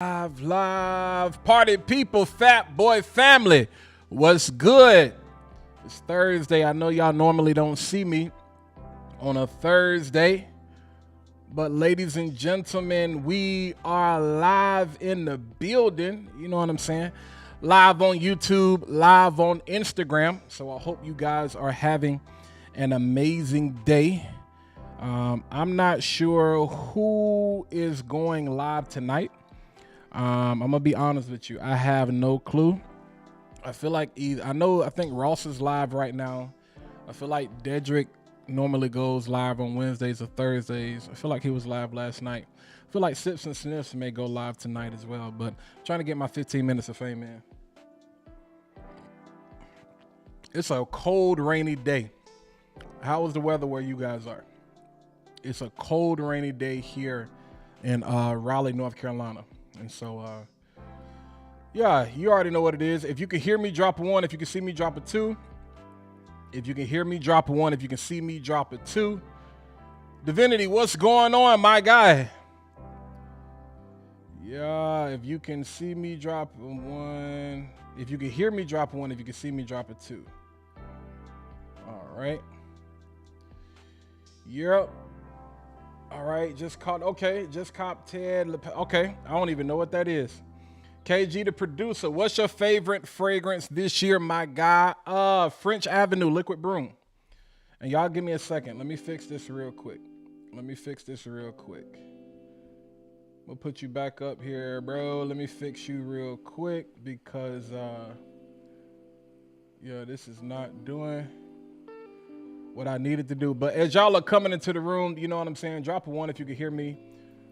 Live party people, fat boy family, what's good? It's Thursday. I know y'all normally don't see me on a Thursday, but ladies and gentlemen, we are live in the building. You know what I'm saying? Live on YouTube, live on Instagram. So I hope you guys are having an amazing day. I'm not sure who is going live tonight. I'm gonna be honest with you. I have no clue. I feel like I think Ross is live right now. I feel like Dedrick normally goes live on Wednesdays or Thursdays. I feel like he was live last night. I feel like Sips and Sniffs may go live tonight as well, but I'm trying to get my 15 minutes of fame in. It's a cold, rainy day. How is the weather where you guys are? It's a cold, rainy day here in Raleigh, North Carolina. And so, yeah, you already know what it is. If you can hear me, drop a 1. If you can see me, drop a 2. If you can hear me, drop a 1. If you can see me, drop a 2. Divinity, what's going on, my guy? Yeah, if you can see me, drop a 1. If you can hear me, drop a 1. If you can see me, drop a 2. All right. Yep. All right, just caught Ted. Okay, I don't even know what that is. KG, the producer, what's your favorite fragrance this year, my guy? French Avenue Liquid Broom. And y'all give me a second. Let me fix this real quick. We'll put you back up here, bro. Let me fix you real quick because, yeah, this is not doing what I needed to do. But as y'all are coming into the room, you know what I'm saying? Drop a 1 if you can hear me.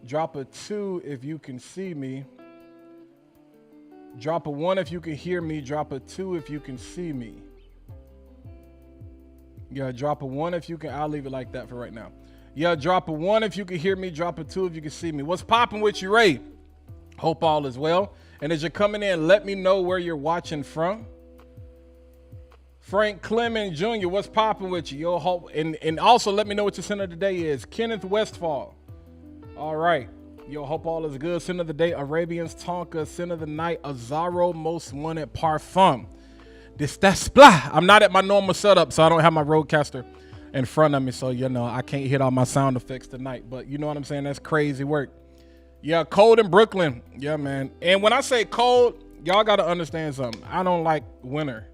Drop a 2 if you can see me. Drop a 1 if you can hear me. Drop a 2 if you can see me. Yeah, drop a 1 if you can. I'll leave it like that for right now. Yeah, drop a 1 if you can hear me. Drop a 2 if you can see me. What's popping with you, Ray? Hope all is well. And as you're coming in, let me know where you're watching from. Frank Clemens Jr., what's popping with you? Yo, hope, and also let me know what your sin of the day is. Kenneth Westfall. All right. Yo, hope all is good. Sin of the day, Arabians Tonka. Sin of the night, Azaro Most Wanted Parfum. That's blah. I'm not at my normal setup, so I don't have my Rodecaster in front of me. So, you know, I can't hit all my sound effects tonight. But you know what I'm saying? That's crazy work. Yeah, cold in Brooklyn. Yeah, man. And when I say cold, y'all got to understand something. I don't like winter.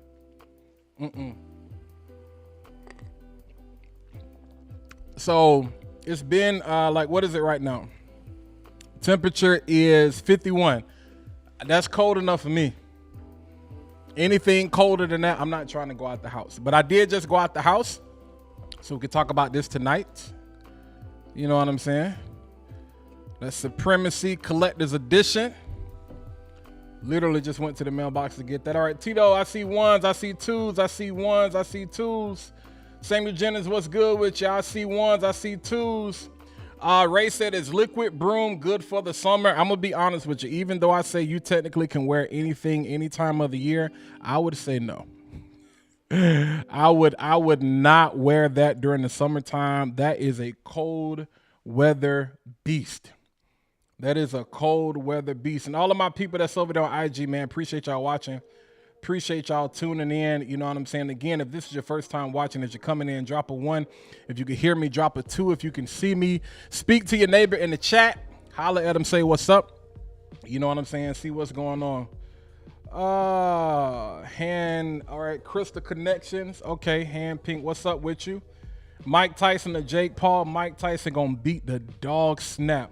So it's been like, what is it right now? Temperature is 51. That's cold enough for me. Anything colder than that, I'm not trying to go out the house. But I did just go out the house, so we could talk about this tonight. You know what I'm saying? That's Supremacy Collector's Edition. Literally just went to the mailbox to get that. All right, Tito, I see 1s, I see 2s, I see 1s, I see 2s. Samuel Jennings, what's good with you? I see 1s, I see 2s. Ray said, is Liquid Broom good for the summer? I'm gonna be honest with you. Even though I say you technically can wear anything any time of the year, I would say no. I would not wear that during the summertime. That is a cold weather beast. That is a cold weather beast. And all of my people that's over there on IG, man, appreciate y'all watching. Appreciate y'all tuning in. You know what I'm saying? Again, if this is your first time watching, as you're coming in, drop a 1. If you can hear me, drop a 2. If you can see me, speak to your neighbor in the chat. Holler at him, say what's up. You know what I'm saying? See what's going on. All right, Crystal Connections. Okay, Hand Pink, what's up with you? Mike Tyson to Jake Paul. Mike Tyson gonna beat the dog snap.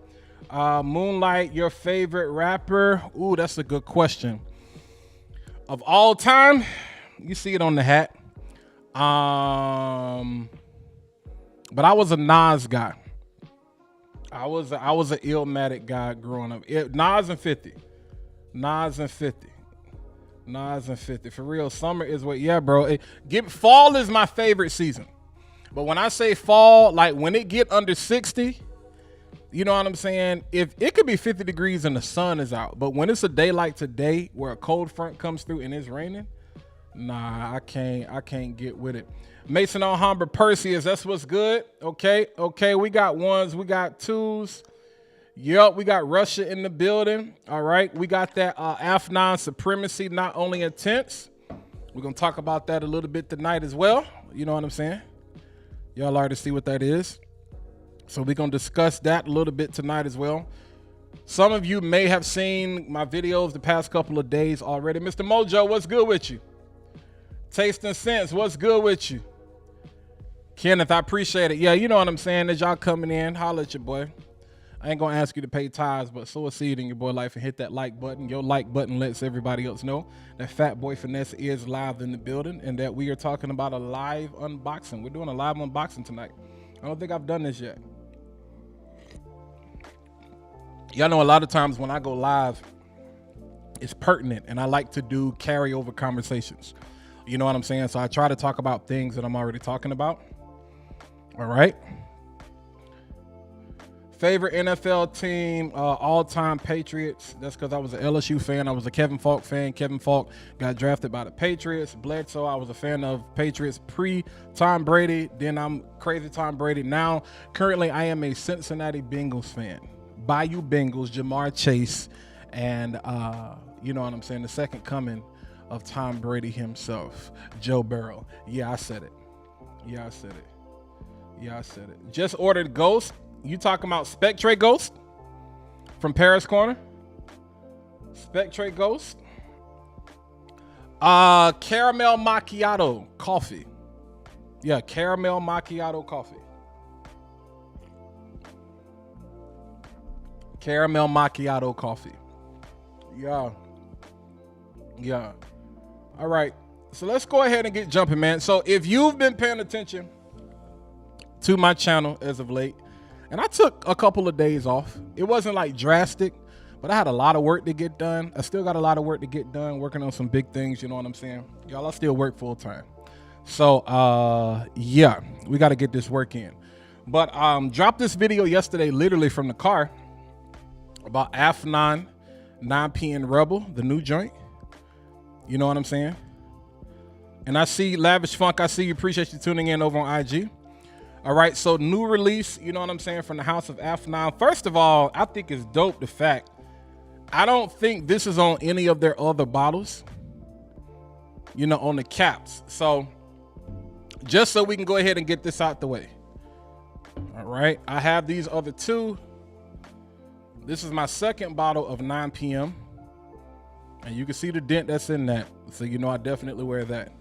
Moonlight, your favorite rapper? Ooh, that's a good question. Of all time, you see it on the hat. But I was a Nas guy. I was an Illmatic guy growing up. Nas and 50. For real, summer is what, yeah, bro. Fall is my favorite season. But when I say fall, like when it get under 60, you know what I'm saying? If it could be 50 degrees and the sun is out, but when it's a day like today where a cold front comes through and it's raining, nah, I can't get with it. Mason Alhambra Perseus, that's what's good. Okay, we got 1s, we got 2s. Yep, we got Russia in the building. All right, we got that Afnan Supremacy, not only intense. We're going to talk about that a little bit tonight as well. You know what I'm saying? Y'all already see what that is. So we're going to discuss that a little bit tonight as well. Some of you may have seen my videos the past couple of days already. Mr. Mojo, what's good with you? Taste and Sense, what's good with you? Kenneth, I appreciate it. Yeah, you know what I'm saying. As y'all coming in, holla at your boy. I ain't gonna ask you to pay tithes, but sow a seed in your boy life and hit that like button. Your like button lets everybody else know that Fat Boy Finesse is live in the building and that we are talking about a live unboxing. We're doing a live unboxing tonight. I don't think I've done this yet. Y'all know a lot of times when I go live, it's pertinent and I like to do carryover conversations. You know what I'm saying? So I try to talk about things that I'm already talking about. All right. Favorite NFL team, all-time Patriots. That's because I was an LSU fan. I was a Kevin Falk fan. Kevin Falk got drafted by the Patriots. Bledsoe, I was a fan of Patriots pre-Tom Brady. Then I'm crazy Tom Brady. Now, currently, I am a Cincinnati Bengals fan. Bayou Bengals, Jamar Chase, and you know what I'm saying, the second coming of Tom Brady himself, Joe Burrow. Yeah, I said it. Yeah, I said it. Yeah, I said it. Just ordered Ghost. You talking about Spectre Ghost from Paris Corner? Spectre Ghost. Caramel macchiato coffee. Yeah, caramel macchiato coffee. Caramel macchiato coffee. Yeah. Yeah. All right. So let's go ahead and get jumping, man. So if you've been paying attention to my channel as of late, and I took a couple of days off. It wasn't like drastic, but I had a lot of work to get done. I still got a lot of work to get done, working on some big things, you know what I'm saying? Y'all, I still work full time. So, yeah, we got to get this work in. But dropped this video yesterday, literally from the car, about Afnan 9PN Rebel, the new joint. You know what I'm saying? And I see Lavish Funk. I see you. Appreciate you tuning in over on IG. All right, so new release, you know what I'm saying, from the House of Afnan. First of all, I think it's dope the fact, I don't think this is on any of their other bottles, you know, on the caps. So just so we can go ahead and get this out the way. All right, I have these other two. This is my second bottle of 9 p.m. And you can see the dent that's in that. So, you know, I definitely wear that.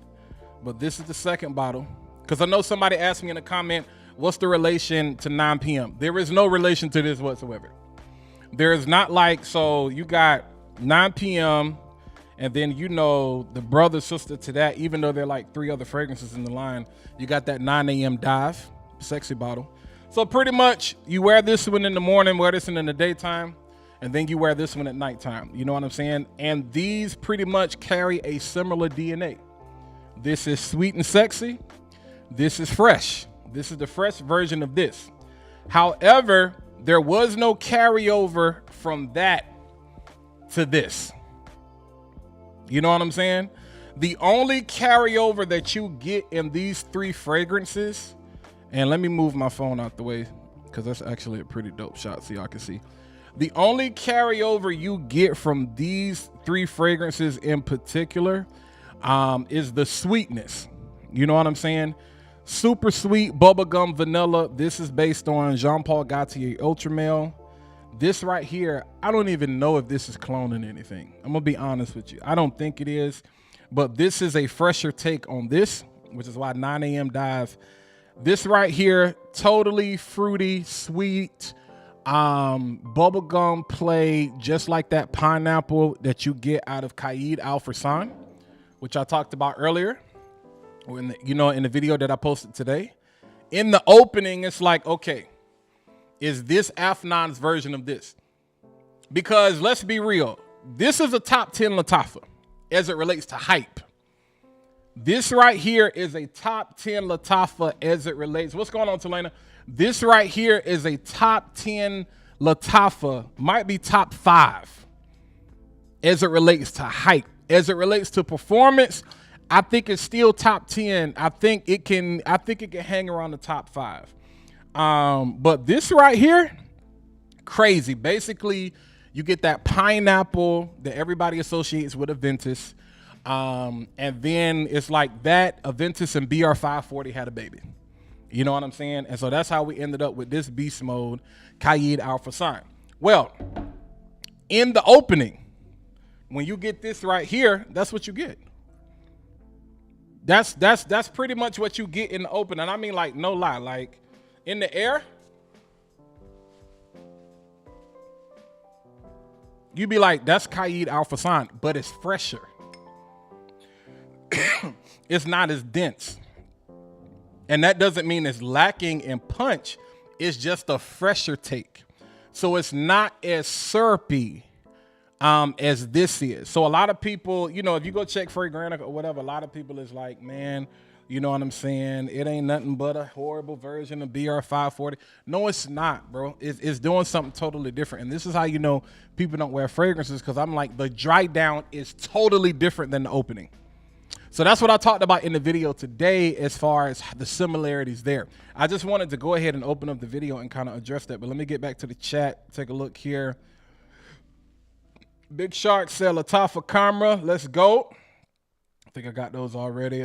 But this is the second bottle. Because I know somebody asked me in a comment, what's the relation to 9 p.m.? There is no relation to this whatsoever. There is not like, so you got 9 p.m. and then, you know, the brother, sister to that, even though there are like 3 other fragrances in the line, you got that 9 a.m. Dive, sexy bottle. So pretty much you wear this one in the morning, wear this one in the daytime, and then you wear this one at nighttime. You know what I'm saying? And these pretty much carry a similar DNA. This is sweet and sexy. This is fresh. This is the fresh version of this. However, there was no carryover from that to this. You know what I'm saying? The only carryover that you get in these 3 fragrances, and let me move my phone out the way because that's actually a pretty dope shot so y'all can see. The only carryover you get from these 3 fragrances in particular is the sweetness. You know what I'm saying? Super sweet bubblegum vanilla. This is based on Jean-Paul Gaultier Ultra Male. This right here, I don't even know if this is cloning anything. I'm gonna be honest with you. I don't think it is, but this is a fresher take on this, which is why 9 a.m. Dive. This right here, totally fruity, sweet, bubblegum play, just like that pineapple that you get out of Caid Al Farsan, which I talked about earlier. In the, you know, in the video that I posted today. In the opening, it's like, okay, is this Afnan's version of this? Because let's be real, this is a top 10 Lattafa as it relates to hype. This right here is a top 10 Lattafa as it relates. What's going on, Talena? This right here is a top 10 Lattafa, might be top 5 as it relates to hype. As it relates to performance, I think it's still top 10. I think it can hang around the top 5. But this right here, crazy. Basically, you get that pineapple that everybody associates with Aventus. And then it's like that Aventus and BR540 had a baby. You know what I'm saying? And so that's how we ended up with this beast mode, Kaid Alpha Sign. Well, in the opening, when you get this right here, that's what you get. That's pretty much what you get in the opening. And I mean, like, no lie, like in the air, you be like, that's Kaid Alpha Sign, but it's fresher. It's not as dense. And that doesn't mean it's lacking in punch. It's just a fresher take. So it's not as syrupy as this is. So a lot of people, you know, if you go check Fragrance or whatever, a lot of people is like, man, you know what I'm saying? It ain't nothing but a horrible version of BR540. No, it's not, bro. It's doing something totally different. And this is how you know people don't wear fragrances, because I'm like, the dry down is totally different than the opening. So that's what I talked about in the video today as far as the similarities there. I just wanted to go ahead and open up the video and kind of address that. But let me get back to the chat. Take a look here. Big Shark said Latafa camera. Let's go. I think I got those already.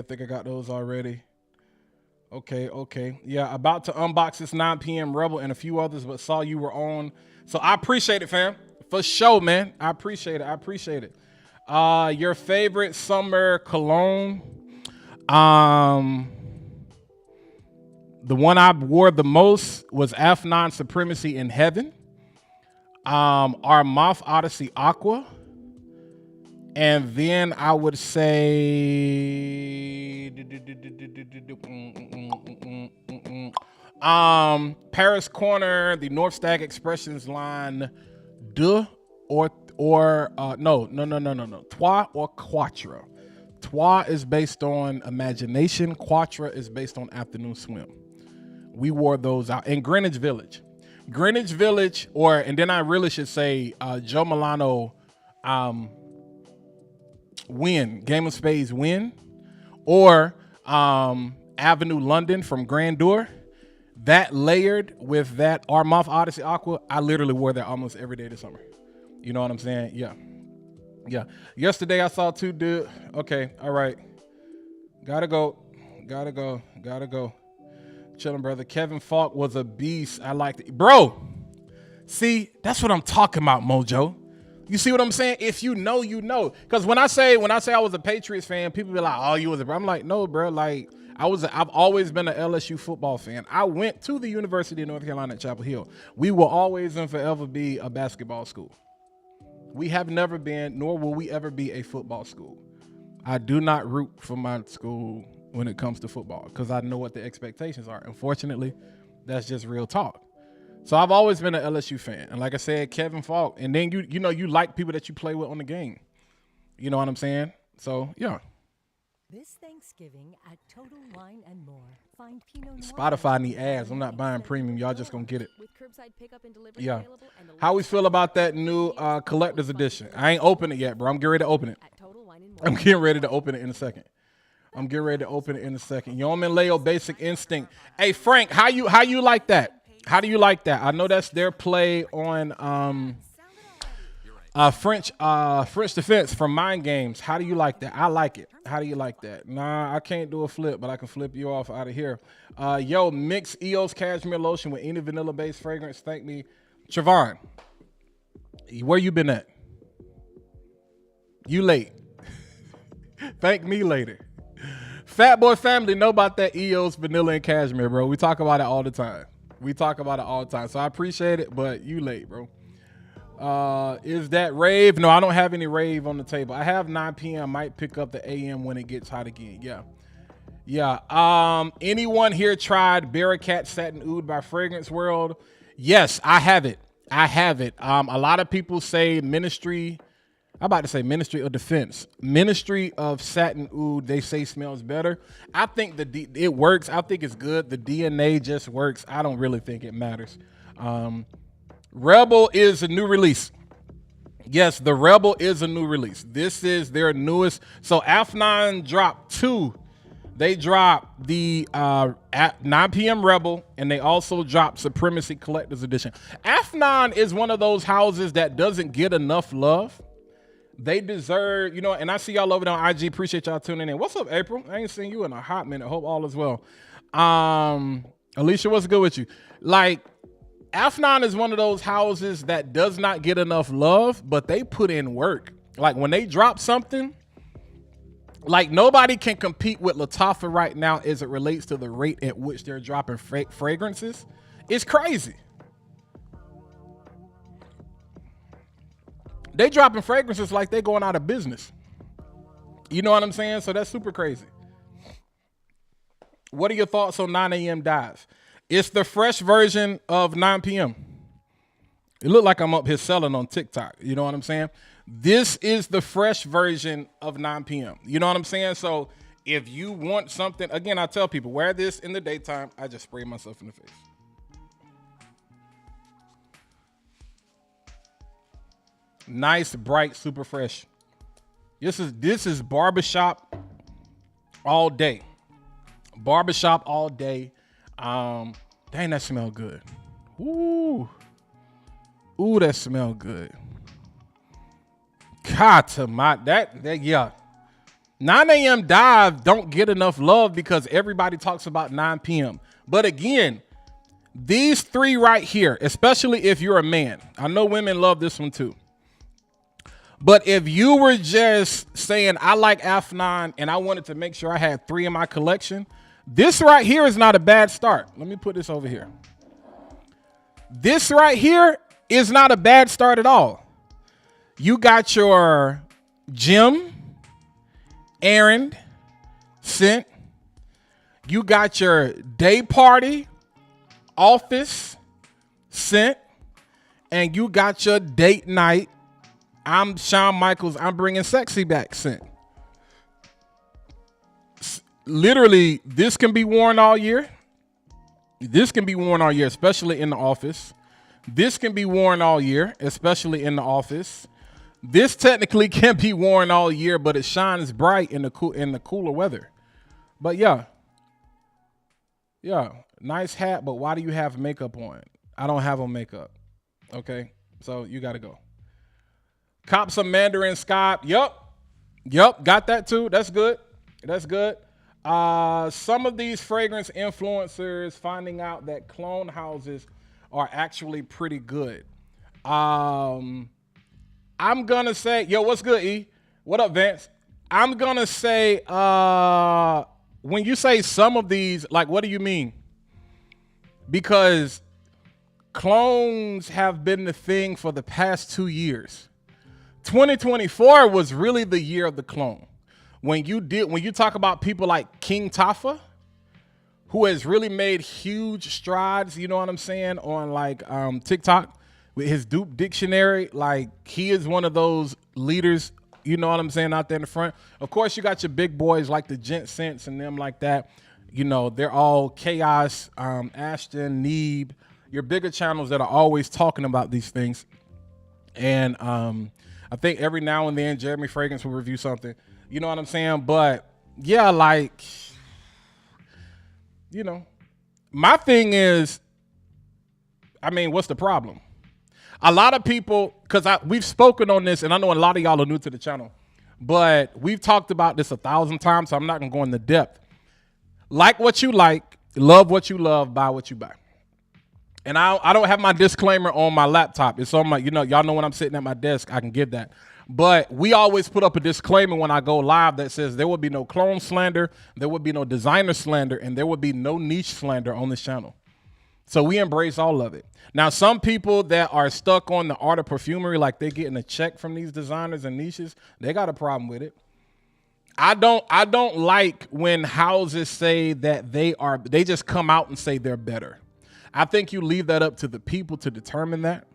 Okay. Yeah, about to unbox this 9 p.m. Rebel and a few others, but saw you were on. So I appreciate it, fam. For sure, man. I appreciate it. Your favorite summer cologne? The one I wore the most was Afnan Supremacy in Heaven. Our Moth Odyssey Aqua. And then I would say Paris Corner, the North Stag Expressions line, no, Trois or Quatre. Trois is based on Imagination. Quatre is based on Afternoon Swim. We wore those out. And Greenwich Village, and then I really should say Joe Milano, Game of Spades Win, or Avenue London from Grandeur. That layered with that Moth Odyssey Aqua, I literally wore that almost every day this summer. You know what I'm saying? Yeah. Yesterday I saw two dudes. Okay, all right. Gotta go. Chilling, brother. Kevin Falk was a beast. I liked it. Bro, see, that's what I'm talking about, Mojo. You see what I'm saying? If you know, you know. Because when I say I was a Patriots fan, people be like, oh, you was a bro. I'm like, no, bro. Like, I've always been an LSU football fan. I went to the University of North Carolina at Chapel Hill. We will always and forever be a basketball school. We have never been, nor will we ever be a football school. I do not root for my school when it comes to football because I know what the expectations are. Unfortunately, that's just real talk. So I've always been an LSU fan. And like I said, Kevin Falk. And then you know, you like people that you play with on the game. You know what I'm saying? So, yeah. This Thanksgiving at Total Wine and More. Find Pinot Noir. Spotify need ads. I'm not buying premium. Y'all just gonna get it. With curbside pickup and delivery Yeah. available and the How we feel about that new collector's edition? I ain't opened it yet, bro. I'm getting ready to open it. at Total Wine and More. I'm getting ready to open it in a second. Yeoman Leo, Basic Instinct. Hey, Frank, how you like that? How do you like that? I know that's their play on French Defense from Mind Games. How do you like that? I like it. How do you like that? Nah, I can't do a flip, but I can flip you off out of here. Yo, mix EOS Cashmere Lotion with any vanilla-based fragrance. Thank me. Trevon, where you been at? You late. Thank me later. Fat Boy Family know about that EOS vanilla and cashmere, bro. We talk about it all the time. So I appreciate it, but you late, bro. Is that rave? No, I don't have any rave on the table. I have 9 p.m. Might pick up the AM when it gets hot again. Yeah. Anyone here tried Bearcat Satin Oud by Fragrance World? Yes, I have it. A lot of people say Ministry of Defense. Ministry of Satin Oud, they say smells better. I think it works. I think it's good. The DNA just works. I don't really think it matters. Rebel is a new release. Yes, the Rebel is a new release. This is their newest. So Afnan dropped 2 They dropped the at 9 p.m. Rebel, and they also dropped Supremacy Collector's Edition. Afnan is one of those houses that doesn't get enough love. They deserve, you know, and I see y'all over there on IG. Appreciate y'all tuning in. What's up, April? I ain't seen you in a hot minute. Hope all is well. Alicia, what's good with you? Like, Afnan is one of those houses that does not get enough love, but they put in work. Like, when they drop something, like, nobody can compete with Lattafa right now as it relates to the rate at which they're dropping fragrances. It's crazy. They dropping fragrances like they going out of business. You know what I'm saying? So that's super crazy. What are your thoughts on 9 a.m. dive? It's the fresh version of 9 p.m. It looked like I'm up here selling on TikTok. You know what I'm saying? This is the fresh version of 9 p.m. You know what I'm saying? So if you want something, again, I tell people, wear this in the daytime. I just spray myself in the face. Nice, bright, super fresh. This is barbershop all day. Barbershop all day. Dang, that smell good. Ooh, that smell good. God to my that yeah. 9 a.m. dive don't get enough love because everybody talks about 9 p.m. But again, these three right here, especially if you're a man, I know women love this one too. But if you were just saying, I like Afnan and I wanted to make sure I had 3 in my collection, this right here is not a bad start. Let me put this over here. This right here is not a bad start at all. You got your gym, errand, scent. You got your day party, office, scent. And you got your date night, I'm Shawn Michaels, I'm bringing sexy back scent. Literally, this can be worn all year. This can be worn all year, especially in the office. This can be worn all year, especially in the office. This technically can be worn all year, but it shines bright in the cooler weather. But yeah, nice hat. But why do you have makeup on? I don't have on makeup. Okay, so you got to go. Cop some Mandarin Sky. Yup, got that too. That's good. That's good. Some of these fragrance influencers finding out that clone houses are actually pretty good. I'm gonna say, yo, what's good, E? What up, Vance? I'm gonna say, when you say some of these, like, what do you mean? Because clones have been the thing for the past 2 years. 2024 was really the year of the clone. When you talk about people like King Tafa, who has really made huge strides, you know what I'm saying, on like TikTok with his dupe dictionary, like he is one of those leaders, you know what I'm saying, out there in the front. Of course, you got your big boys like the Gent Sense and them like that. You know, they're all Chaos, Ashton, Neeb, your bigger channels that are always talking about these things. And I think every now and then Jeremy Fragrance will review something. You know what I'm saying? But yeah, like, you know, my thing is, I mean, what's the problem? A lot of people, because we've spoken on this, and I know a lot of y'all are new to the channel, but we've talked about this 1,000 times, so I'm not going to go into depth. Like what you like, love what you love, buy what you buy. And I don't have my disclaimer on my laptop. It's on my, you know, y'all know when I'm sitting at my desk, I can give that. But we always put up a disclaimer when I go live that says there will be no clone slander, there will be no designer slander, and there will be no niche slander on this channel. So we embrace all of it. Now, some people that are stuck on the art of perfumery, like they're getting a check from these designers and niches, they got a problem with it. I don't like when houses say that they just come out and say they're better. I think you leave that up to the people to determine that.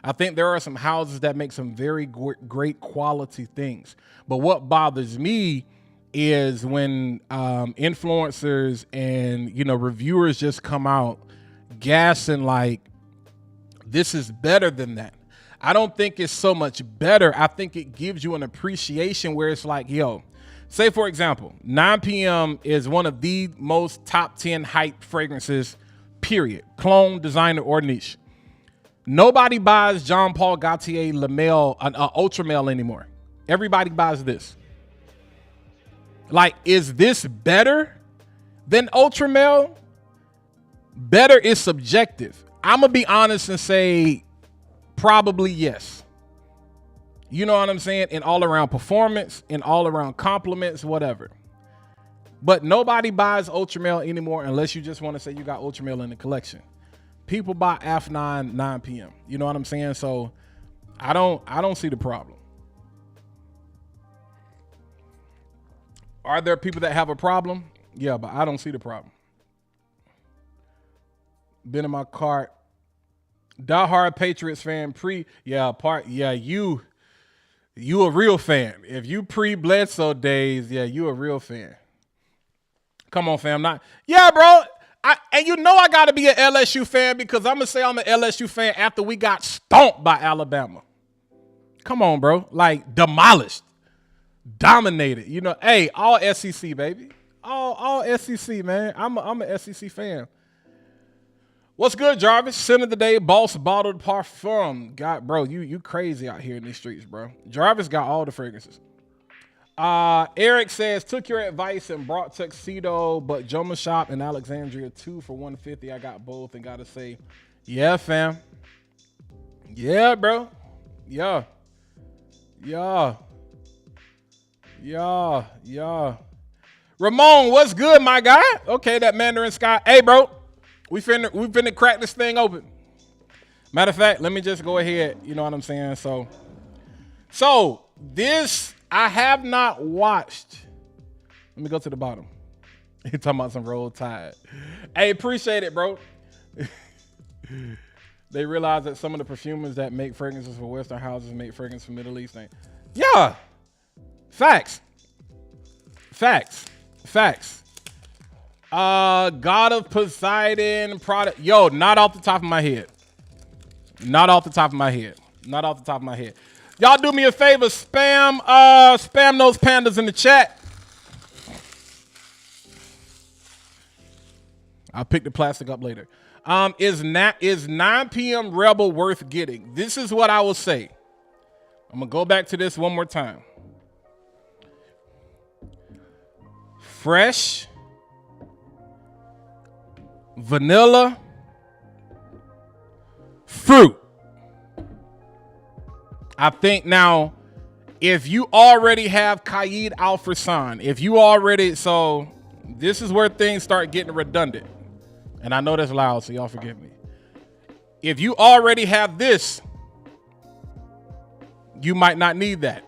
I think there are some houses that make some very great quality things. But what bothers me is when influencers and, you know, reviewers just come out gassing like this is better than that. I don't think it's so much better. I think it gives you an appreciation where it's like, yo, Say, for example, 9 p.m. is one of the most top 10 hype fragrances, period. Clone, designer, or niche. Nobody buys Jean Paul Gaultier Le Male, Ultra Male anymore. Everybody buys this. Like, is this better than Ultra Male? Better is subjective. I'm going to be honest and say probably yes. You know what I'm saying? In all around performance, in all around compliments, whatever. But nobody buys Ultra Male anymore unless you just want to say you got Ultra Male in the collection. People buy Afnan 9 p.m. You know what I'm saying? So I don't see the problem. Are there people that have a problem? Yeah, but I don't see the problem. Been in my cart. Diehard Patriots fan, you a real fan. If you pre-Bledsoe days, yeah, you a real fan. Come on, fam. Bro. And you know I got to be an LSU fan because I'm going to say I'm an LSU fan after we got stomped by Alabama. Come on, bro. Like, demolished. Dominated. You know, hey, all SEC, baby. All SEC, man. I'm an SEC fan. What's good, Jarvis? Sin of the day, Boss Bottled Parfum. God, bro, you crazy out here in these streets, bro. Jarvis got all the fragrances. Eric says, took your advice and brought Tuxedo, but Joma Shop and Alexandria 2 for $150. I got both and gotta say, yeah, fam. Yeah, bro. Yeah. Ramon, what's good, my guy? Okay, that Mandarin Sky. Hey, bro. We finna crack this thing open. Matter of fact, let me just go ahead. You know what I'm saying? So this I have not watched. Let me go to the bottom. He talking about some Roll Tide. Hey, appreciate it, bro. They realize that some of the perfumers that make fragrances for Western houses make fragrance for Middle East. Yeah. Facts. God of Poseidon product. Yo, not off the top of my head. Y'all do me a favor, spam those pandas in the chat. I'll pick the plastic up later. Is 9 p.m. Rebel worth getting? This is what I will say. I'm gonna go back to this one more time. Fresh vanilla fruit. I think now, if you already have Qaid Al-Farsan, so this is where things start getting redundant. And I know that's loud, so y'all forgive me. If you already have this, you might not need that.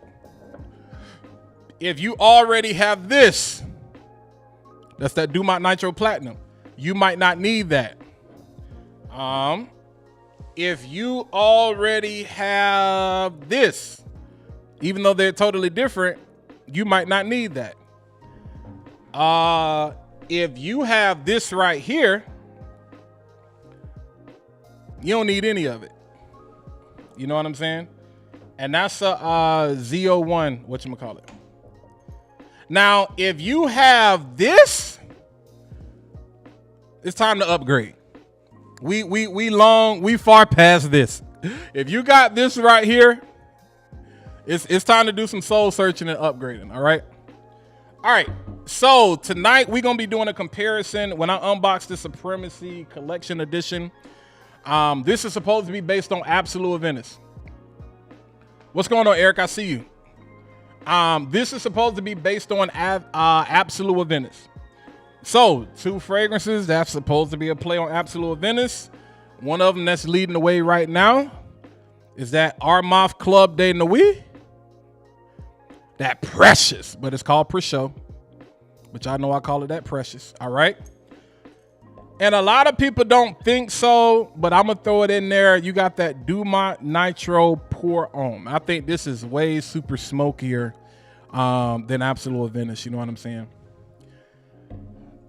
If you already have this, that's that Dumont Nitro Platinum, you might not need that. If you already have this, even though they're totally different, you might not need that. If you have this right here, you don't need any of it. You know what I'm saying? And that's a Z01, whatchamacallit. Now, if you have this, it's time to upgrade. We far past this. If you got this right here, it's time to do some soul searching and upgrading, all right? All right, so tonight we're gonna be doing a comparison. When I unbox the Supremacy Collection Edition, this is supposed to be based on Absolute Aventus. What's going on, Eric? I see you. This is supposed to be based on Absolute Aventus. So, 2 fragrances that's supposed to be a play on Absolute Aventus. One of them that's leading the way right now is that Armaf Club de Nuit. That Precious, but it's called Pre-Show. But y'all know I call it that Precious, all right? And a lot of people don't think so, but I'm going to throw it in there. You got that Dumont Nitro Pour Homme. I think this is way super smokier than Absolute Aventus, you know what I'm saying?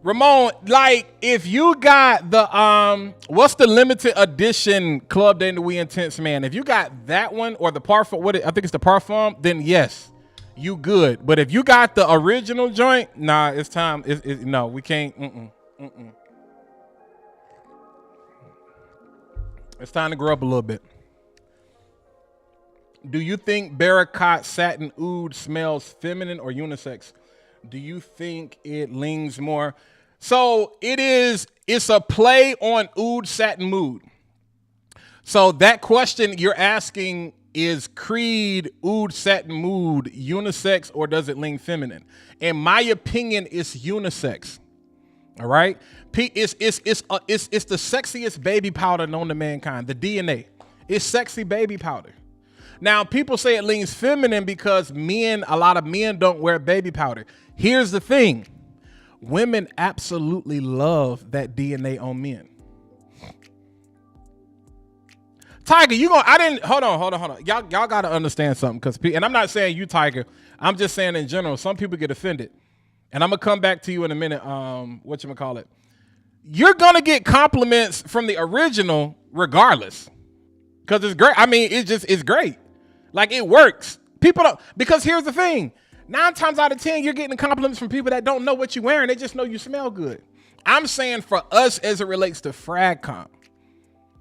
Ramon, like, if you got the what's the limited edition Club de Nuit Intense Man? If you got that one or the Parfum, I think it's the Parfum, then yes, you good. But if you got the original joint, nah, it's time. No, we can't. It's time to grow up a little bit. Do you think Barricot Satin Oud smells feminine or unisex? Do you think it leans more? So it's a play on Oud Satin Mood. So that question you're asking is Creed Oud Satin Mood unisex or does it lean feminine? In my opinion, it's unisex. All right, it's the sexiest baby powder known to mankind. The DNA, it's sexy baby powder. Now people say it leans feminine because a lot of men don't wear baby powder. Here's the thing: women absolutely love that DNA on men. Tiger, hold on. Y'all gotta understand something, and I'm not saying you, Tiger. I'm just saying in general, some people get offended. And I'm gonna come back to you in a minute. Whatchamacallit? You're gonna get compliments from the original regardless. Because it's great. I mean, it's great. Like, it works. People don't, because here's the thing. 9 times out of 10, you're getting compliments from people that don't know what you're wearing. They just know you smell good. I'm saying for us as it relates to FragComp.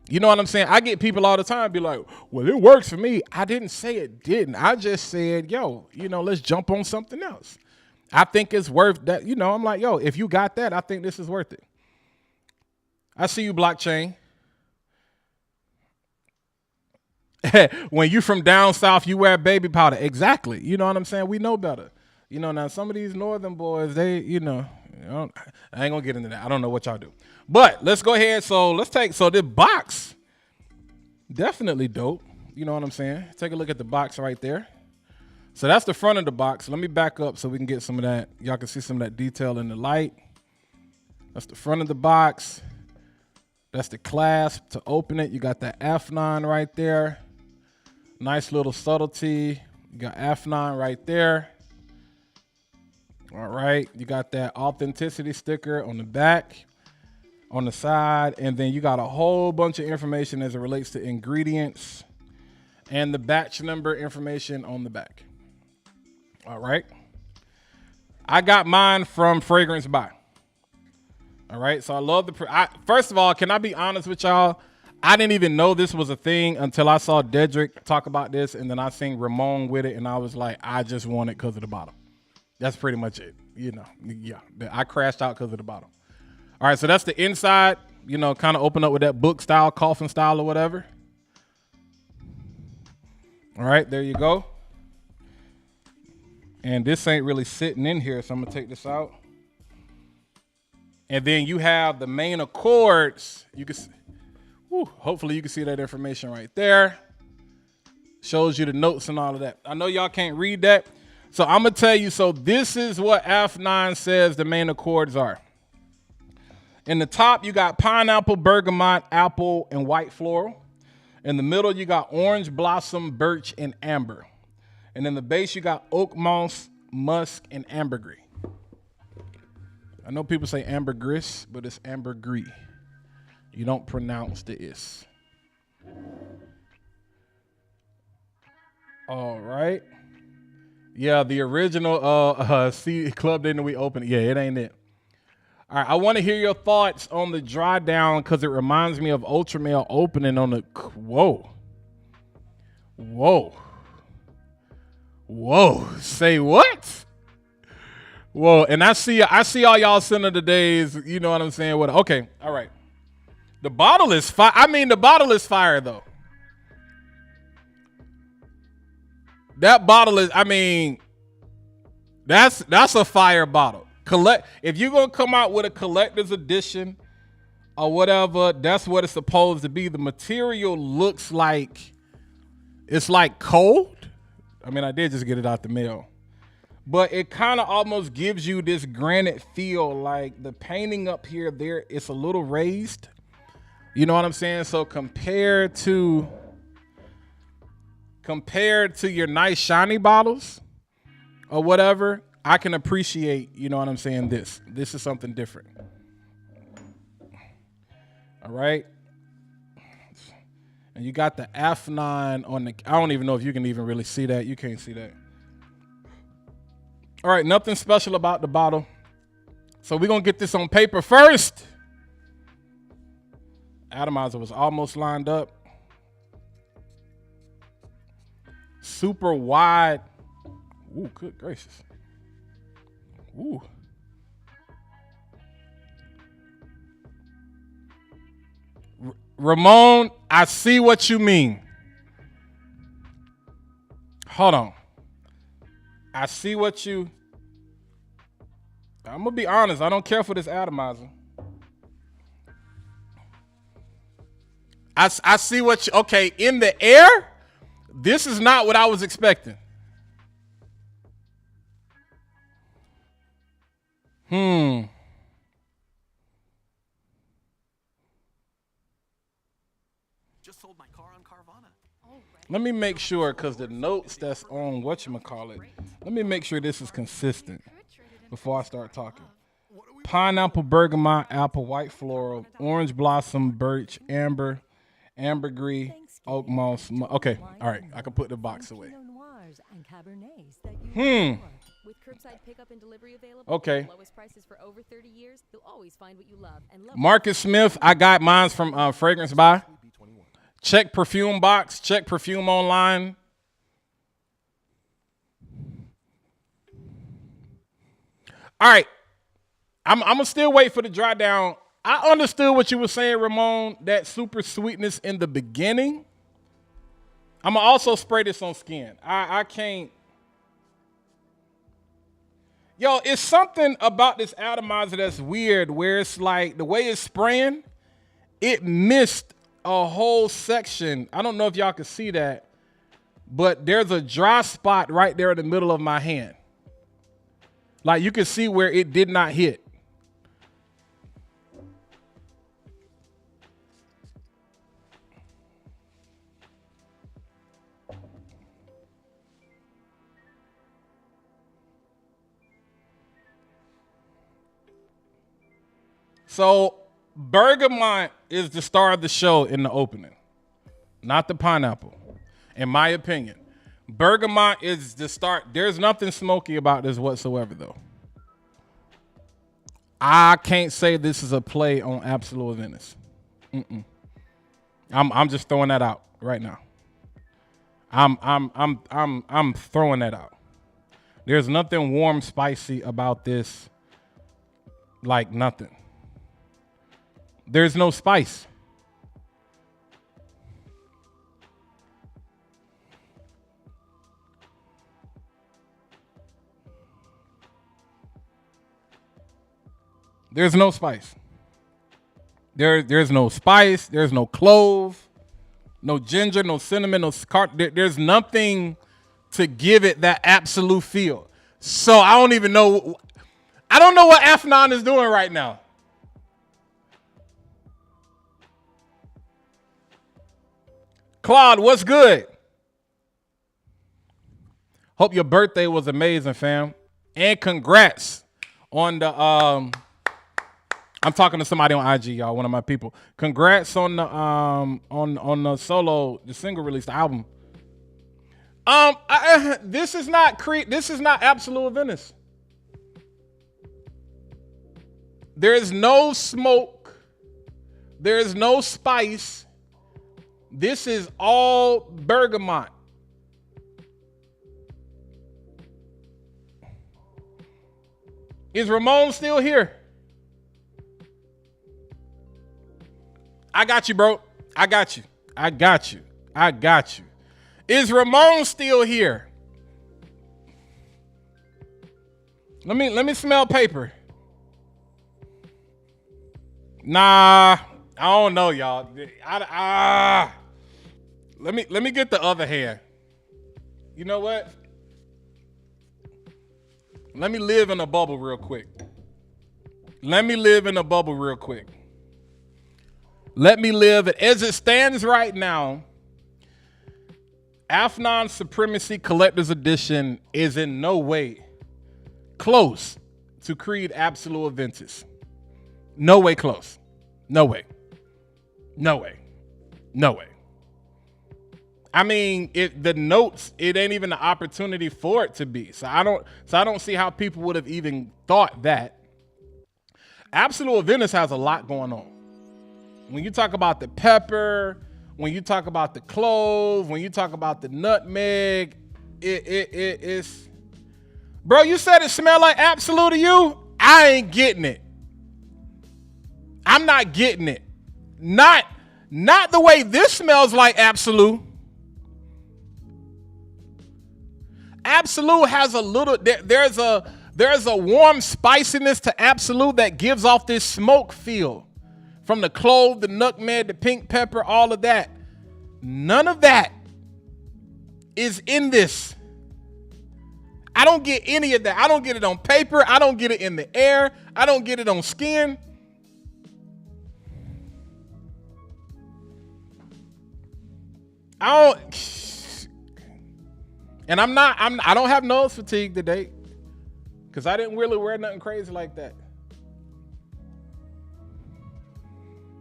You know what I'm saying? I get people all the time be like, well, it works for me. I didn't say it didn't. I just said, yo, let's jump on something else. I think it's worth that. I'm like, yo, if you got that, I think this is worth it. I see you, Blockchain. When you from down south, you wear baby powder. Exactly. You know what I'm saying? We know better. Now some of these northern boys, they, I ain't gonna get into that. I don't know what y'all do. But let's go ahead. So this box, definitely dope. You know what I'm saying? Take a look at the box right there. So that's the front of the box. Let me back up so we can get some of that. Y'all can see some of that detail in the light. That's the front of the box. That's the clasp to open it. You got that Afnan right there. Nice little subtlety. You got Afnan right there. All right. You got that authenticity sticker on the back, on the side. And then you got a whole bunch of information as it relates to ingredients and the batch number information on the back. All right. I got mine from Fragrance Buy. All right. So I love first of all, can I be honest with y'all? I didn't even know this was a thing until I saw Dedrick talk about this. And then I seen Ramon with it. And I was like, I just want it because of the bottom. That's pretty much it. Yeah. I crashed out because of the bottom. All right. So that's the inside, kind of open up with that book style, coffin style or whatever. All right. There you go. And this ain't really sitting in here, so I'm gonna take this out. And then you have the main accords. You can, hopefully you can see that information right there. Shows you the notes and all of that. I know y'all can't read that, so I'm gonna tell you. So this is what F9 says the main accords are. In the top, you got pineapple, bergamot, apple, and white floral. In the middle, you got orange blossom, birch, and amber. And in the base, you got oak moss, musk, and ambergris. I know people say ambergris, but it's ambergris. You don't pronounce the is. All right. Yeah, the original C Club Day that we opened. Yeah, it ain't it. All right, I want to hear your thoughts on the dry down because it reminds me of Ultra Male opening on the. Whoa. Say what? Whoa, and I see all y'all sending the days, you know what I'm saying? What? Okay, all right. The bottle is fire. I mean, the bottle is fire though. That bottle is, I mean, that's a fire bottle. If you're gonna come out with a collector's edition or whatever, that's what it's supposed to be. The material looks like it's like cold. I mean, I did just get it out the mail. But it kind of almost gives you this granite feel, like the painting up here, it's a little raised. You know what I'm saying? So compared to your nice shiny bottles or whatever, I can appreciate, you know what I'm saying, this. This is something different. All right. And you got the F9 on the, I don't even know if you can even really see that. You can't see that. All right, nothing special about the bottle. So we're going to get this on paper first. Atomizer was almost lined up. Super wide. Ooh, good gracious. Ooh. Ramon, I see what you mean. Hold on. I see what you... I'm going to be honest. I don't care for this atomizer. I see what you... Okay, in the air, this is not what I was expecting. Just sold my car on Carvana. Let me make sure, because the notes that's on whatchamacallit, let me make sure this is consistent before I start talking. Pineapple, bergamot, apple, white floral, orange blossom, birch, amber, ambergris, oak moss. Okay, all right, I can put the box away. With curbside pickup and delivery available, Okay. lowest prices for over 30 years, you'll always find what you love and love. Marcus Smith, I got mine from Fragrance By. Check perfume box, check perfume online. All right, I'm gonna still wait for the dry down. I understood what you were saying, Ramon, that super sweetness in the beginning. I'm gonna also spray this on skin. I can't. Yo, it's something about this atomizer that's weird, where it's like the way it's spraying, it missed a whole section. I don't know if y'all can see that, but there's a dry spot right there in the middle of my hand. Like you can see where it did not hit. So bergamot is the star of the show in the opening, not the pineapple, in my opinion. Bergamot is the start. There's nothing smoky about this whatsoever, though. I can't say this is a play on Absolute Aventus. I'm just throwing that out right now. I'm throwing that out. There's nothing warm, spicy about this. Like nothing. There's no spice. There's no spice. There's no spice. There's no clove, no ginger, no cinnamon, no there's nothing to give it that absolute feel. So I don't even know. I don't know what Afnan is doing right now. Claude, what's good? Hope your birthday was amazing, fam. And congrats on the I'm talking to somebody on IG, y'all, one of my people. Congrats on the solo, the single release, the album. This is not Absolute Aventus. There is no smoke. There is no spice. This is all bergamot. Is Ramon still here? I got you, bro. I got you. I got you. I got you. Is Ramon still here? Let me smell paper. Nah, I don't know, y'all. Let me get the other hand. You know what? Let me live in a bubble real quick. Let me live in a bubble real quick. Let me live it. As it stands right now, Afnan Supremacy Collector's Edition is in no way close to Creed Absolute Aventus. No way close. No way. No way. No way. I mean, the notes, it ain't even the opportunity for it to be. So I don't see how people would have even thought that. Absolute Aventus has a lot going on. When you talk about the pepper, when you talk about the clove, when you talk about the nutmeg, it's, bro, you said it smelled like Absolute to you? I ain't getting it. I'm not getting it. Not the way this smells like Absolute. Absolute has a little, there's a warm spiciness to Absolute that gives off this smoke feel. From the clove, the nutmeg, the pink pepper, all of that. None of that is in this. I don't get any of that. I don't get it on paper. I don't get it in the air. I don't get it on skin. I don't have nose fatigue today because I didn't really wear nothing crazy like that.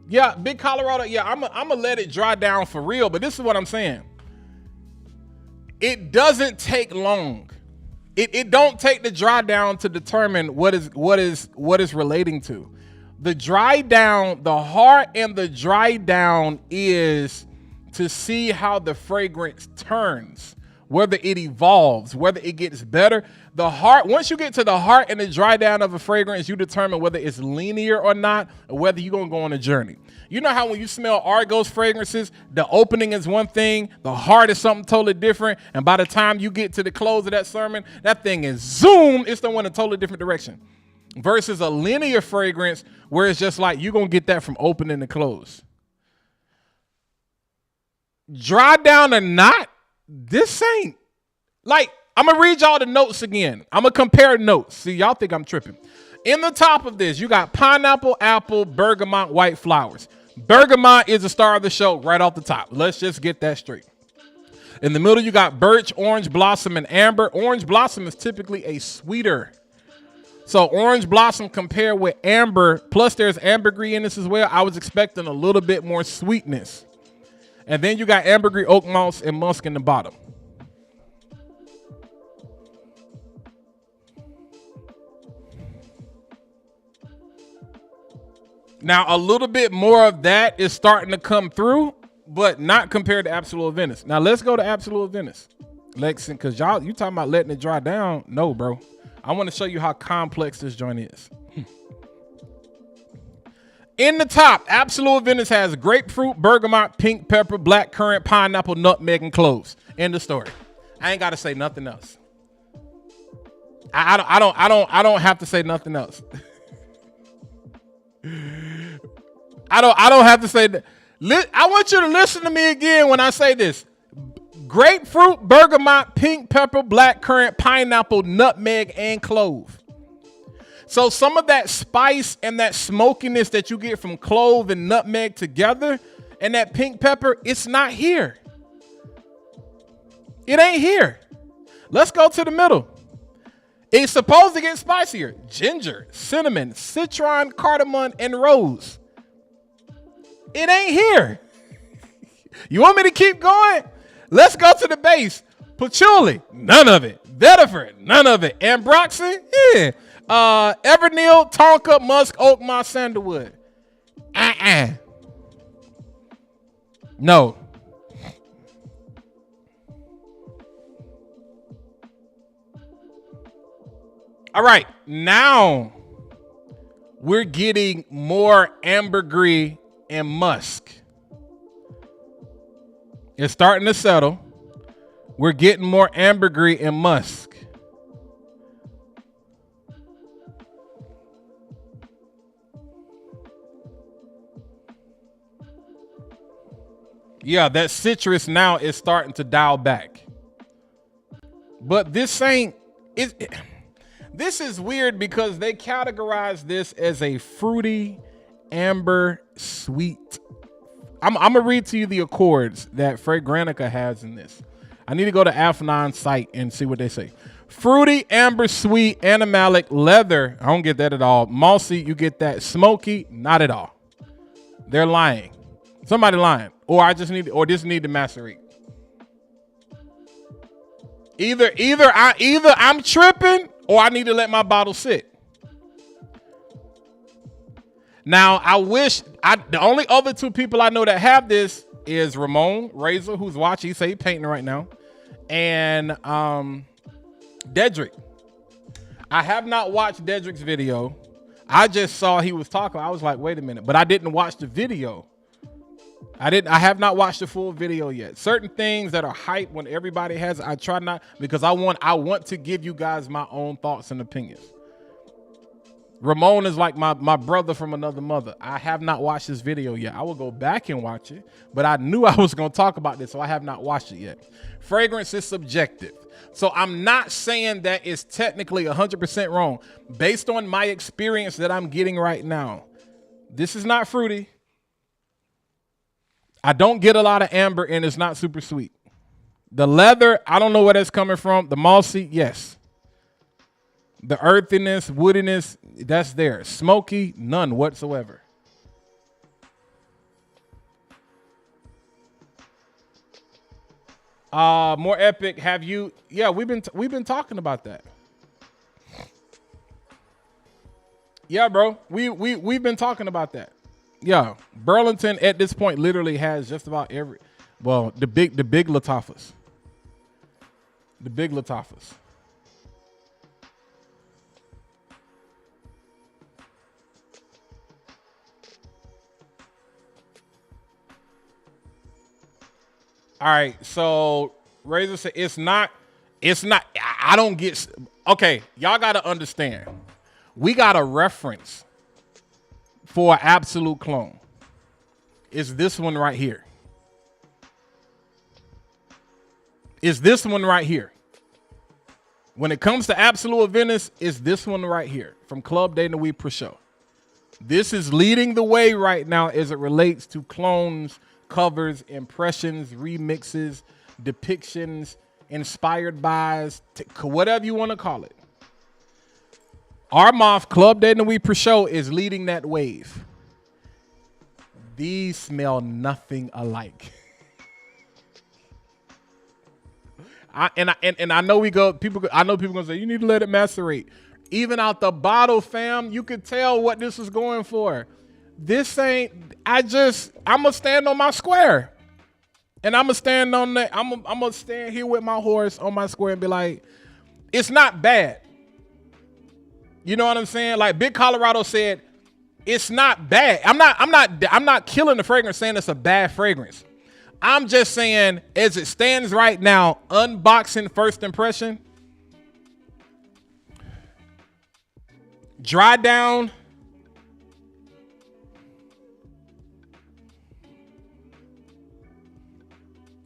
Yeah, Big Colorado. Yeah, I'm gonna let it dry down for real. But this is what I'm saying. It doesn't take long. It don't take the dry down to determine what is relating to. The dry down, the heart and the dry down is to see how the fragrance turns, whether it evolves, whether it gets better. The heart, once you get to the heart and the dry down of a fragrance, you determine whether it's linear or not, or whether you're gonna go on a journey. You know how when you smell Argos fragrances, the opening is one thing, the heart is something totally different, and by the time you get to the close of that sermon, that thing is zoom, it's the one in a totally different direction. Versus a linear fragrance where it's just like you're gonna get that from opening to close. Dry down or not, this ain't, like, I'm gonna read y'all the notes again. I'm gonna compare notes. See, y'all think I'm tripping. In the top of this, you got pineapple, apple, bergamot, white flowers. Bergamot is the star of the show right off the top. Let's just get that straight. In the middle, you got birch, orange blossom, and amber. Orange blossom is typically a sweeter. So orange blossom compared with amber, plus there's ambergris in this as well. I was expecting a little bit more sweetness. And then you got ambergris, oak moss, and musk in the bottom. Now, a little bit more of that is starting to come through, but not compared to Absolute Aventus. Now, let's go to Absolute Aventus, Lexington, because y'all, you talking about letting it dry down. No, bro. I want to show you how complex this joint is. In the top, Absolute Aventus has grapefruit, bergamot, pink pepper, black currant, pineapple, nutmeg, and cloves. End of story. I ain't got to say nothing else. I don't have to say nothing else. I don't have to say that. I want you to listen to me again when I say this. Grapefruit, bergamot, pink pepper, black currant, pineapple, nutmeg, and clove. So some of that spice and that smokiness that you get from clove and nutmeg together and that pink pepper, it's not here. It ain't here. Let's go to the middle. It's supposed to get spicier. Ginger, cinnamon, citron, cardamom, and rose. It ain't here. You want me to keep going? Let's go to the base. Patchouli, none of it. Vetiver, none of it. Ambroxan, yeah. Everneal, tonka, musk, oak moss, sandalwood. No. All right, now we're getting more ambergris and musk. It's starting to settle. We're getting more ambergris and musk. Yeah, that citrus now is starting to dial back. But this ain't, this is weird because they categorize this as a fruity, amber, sweet. I'm gonna read to you the accords that Fragrantica has in this. I need to go to Afnan's site and see what they say. Fruity, amber, sweet, animalic, leather. I don't get that at all. Mossy, you get that. Smoky, not at all. They're lying. Somebody lying. Or this need to macerate. Either I'm tripping or I need to let my bottle sit. Now, the only other two people I know that have this is Ramon Razor, who's watching. He say he's painting right now. And Dedrick. I have not watched Dedrick's video. I just saw he was talking. I was like, wait a minute. But I didn't watch the video. I have not watched the full video yet. Certain things that are hype when everybody has it, I try not, because I want to give you guys my own thoughts and opinions. Ramon is like my brother from another mother. I have not watched this video yet. I will go back and watch it, but I knew I was going to talk about this, so I have not watched it yet. Fragrance is subjective. So I'm not saying that it's technically 100% wrong. Based on my experience that I'm getting right now, this is not fruity. I don't get a lot of amber, and it's not super sweet. The leather, I don't know where that's coming from. The mossy, yes. The earthiness, woodiness, that's there. Smoky, none whatsoever. More epic. Have you? Yeah, we've been talking about that. Yeah, bro. We've been talking about that. Yeah, Burlington at this point literally has just about every. Well, the big Latifahs. The big Latifahs. All right, so Razor said it's not, I don't get, okay, y'all got to understand. We got a reference for an absolute clone. It's this one right here. It's this one right here. When it comes to Absolute Aventus, it's this one right here from Club Day Nuit Pro Show. This is leading the way right now as it relates to clones, covers, impressions, remixes, depictions, inspired buys, whatever you want to call it. Armoff Club Day Nuit Pro Show is leading that wave. These smell nothing alike. I know I know people gonna say you need to let it macerate. Even out the bottle, fam, you could tell what this is going for. This ain't, I'm gonna stand on my square. And I'm gonna stand on that. I'm gonna stand here with my horse on my square and be like, it's not bad. You know what I'm saying? Like Big Colorado said, it's not bad. I'm not killing the fragrance saying it's a bad fragrance. I'm just saying, as it stands right now, unboxing first impression, dry down,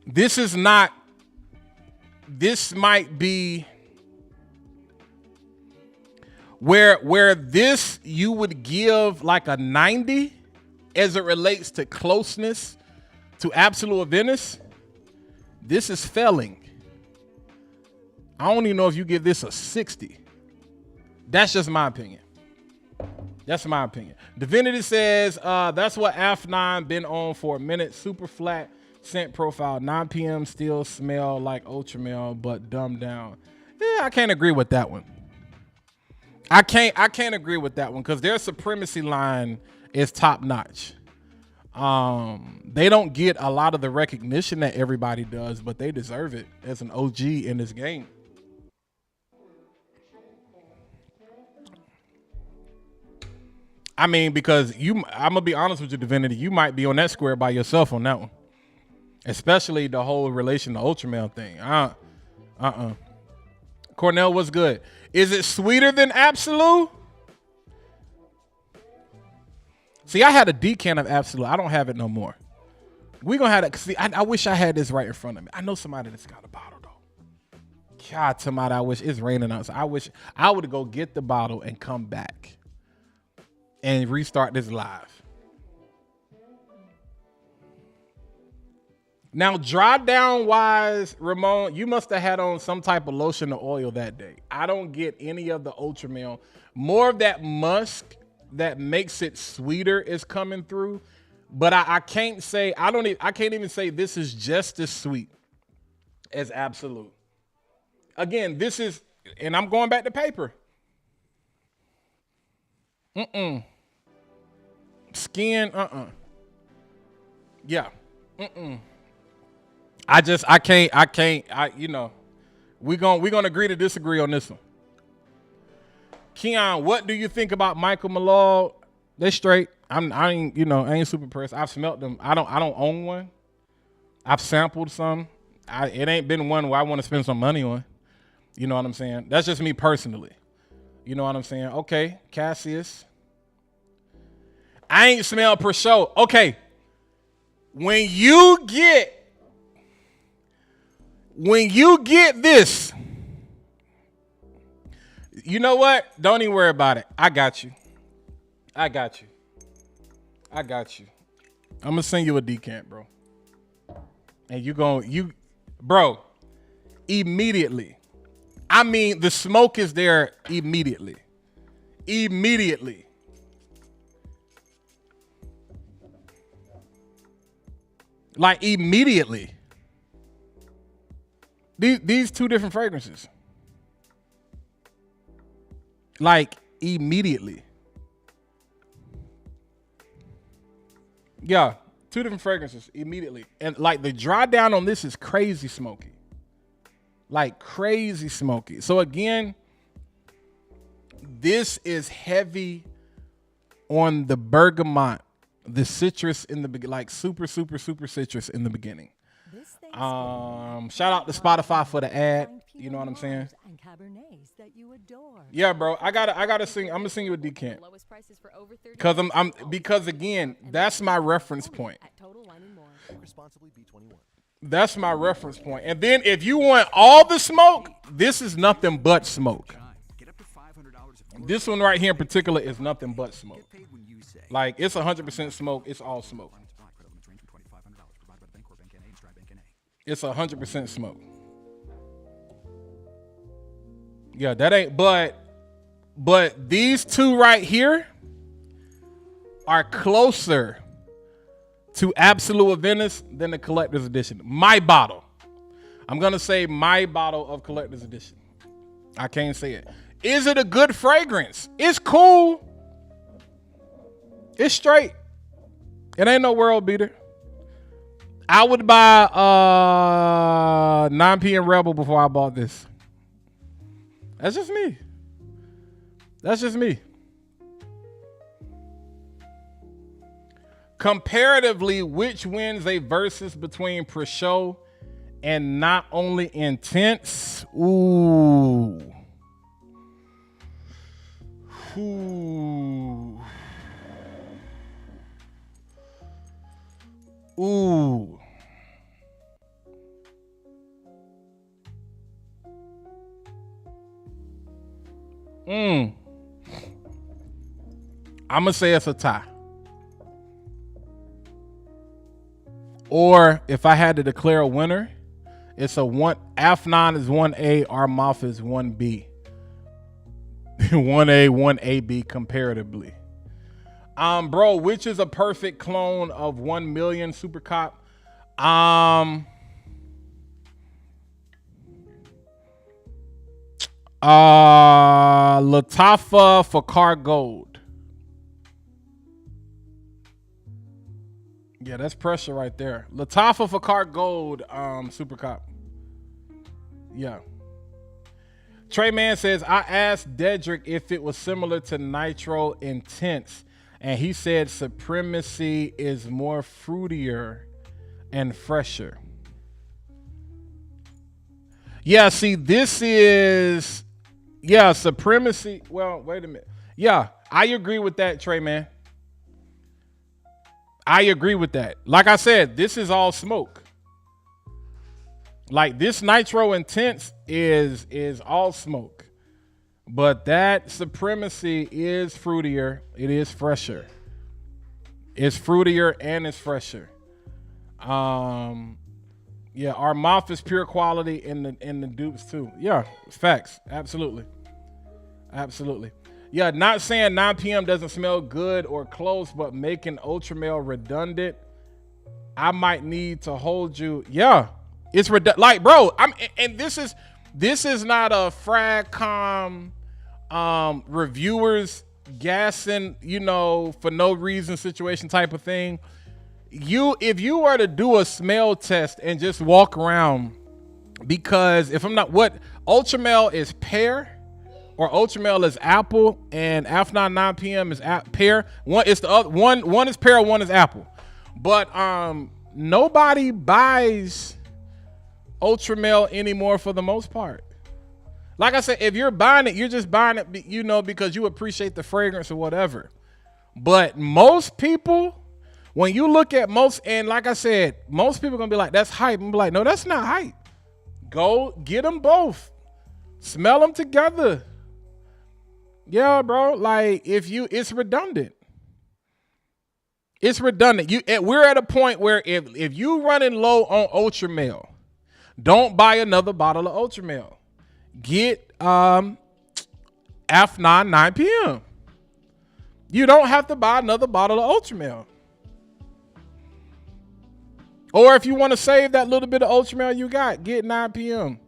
this might be where this you would give like a 90 as it relates to closeness to Absolute Aventus. This is failing. I don't even know if you give this a 60. That's just my opinion. That's my opinion. Divinity says, that's what Afnan been on for a minute. Super flat scent profile. 9 p.m. still smell like Ultramel, but dumbed down. Yeah, I can't agree with that one. I can't agree with that one because their Supremacy line is top notch. They don't get a lot of the recognition that everybody does, but they deserve it as an OG in this game. I mean, because I'm gonna be honest with you, Divinity, you might be on that square by yourself on that one, especially the whole relation to Ultramel thing. Cornell, what's good? Is it sweeter than Absolute? See, I had a decan of Absolute. I don't have it no more. We gonna have it. See, I wish I had this right in front of me. I know somebody that's got a bottle though. God, somebody, I wish it's raining out. So I wish I would go get the bottle and come back and restart this live. Now, dry down wise, Ramon, you must have had on some type of lotion or oil that day. I don't get any of the Ultramel. More of that musk that makes it sweeter is coming through, but I can't say, I can't even say this is just as sweet as Absolute. Again, this is, and I'm going back to paper. Skin, Yeah. I can't, we're gonna agree to disagree on this one. Keon, what do you think about Michael Malone? They straight. I ain't super impressed. I've smelt them. I don't own one. I've sampled some. It ain't been one where I want to spend some money on. You know what I'm saying? That's just me personally. You know what I'm saying? Okay, Cassius. I ain't smelled per show. Okay. When you get this, you know what? Don't even worry about it. I got you. I'm gonna send you a decant, bro. And bro, immediately. I mean, the smoke is there immediately. Like immediately. These two different fragrances. Like immediately. Yeah, two different fragrances immediately. And like the dry down on this is crazy smoky. Like crazy smoky. So again, this is heavy on the bergamot, the citrus in the beginning, like super citrus in the beginning. Shout out to Spotify for the ad. You know what I'm saying? Yeah, bro. I gotta sing. I'm gonna sing you a decant. Because again, that's my reference point. That's my reference point. And then if you want all the smoke, this is nothing but smoke. This one right here in particular is nothing but smoke. Like it's 100% smoke. It's all smoke. It's 100% smoke. Yeah, that ain't, but these two right here are closer to Absolute Aventus than the collector's edition. My bottle. I'm going to say my bottle of collector's edition. I can't say it. Is it a good fragrance? It's cool. It's straight. It ain't no world beater. I would buy 9 p.m. Rebel before I bought this. That's just me. Comparatively, which wins a versus between Pre-Show and Not Only Intense? Ooh. I'm gonna say it's a tie. Or if I had to declare a winner, it's a one. Afnan is 1A, Armaf is 1B. 1A, 1AB comparatively. Bro, which is a perfect clone of 1 million Super Cop? Latafa Fakar Gold. Yeah, that's pressure right there. Latafa Fakar Gold, Super Cop. Yeah. Trey Man says, I asked Dedrick if it was similar to Nitro Intense, and he said Supremacy is more fruitier and fresher. Yeah, see, this is, yeah, Supremacy. Well, wait a minute. Yeah, I agree with that, Trey Man. I agree with that. Like I said, this is all smoke. Like this Nitro Intense is all smoke. But that Supremacy is fruitier. It is fresher. It's fruitier and it's fresher. Yeah, our mouth is pure quality in the dupes too. Yeah, facts. Absolutely. Yeah, not saying 9 p.m. doesn't smell good or close, but making Ultramale redundant. I might need to hold you. Yeah, it's redundant. Like, bro, and this is This is not a Fragcom reviewers gassing, for no reason situation type of thing. If you were to do a smell test and just walk around, because if I'm not, what Ultramel is pear, or Ultramel is apple, and Afnan 9 PM is pear. One is the other one is pear, one is apple. But nobody buys Ultramel anymore for the most part. Like I said, if you're buying it, you're just buying it, because you appreciate the fragrance or whatever. But most people, when you look at most, and like I said, most people are gonna be like, that's hype. I'm like, no, that's not hype. Go get them both. Smell them together. Yeah, bro. Like it's redundant. It's redundant. We're at a point where if you running low on Ultramel, don't buy another bottle of Ultramel. Get Afnan 9 PM. You don't have to buy another bottle of Ultramel. Or if you want to save that little bit of Ultramel you got, get 9 PM.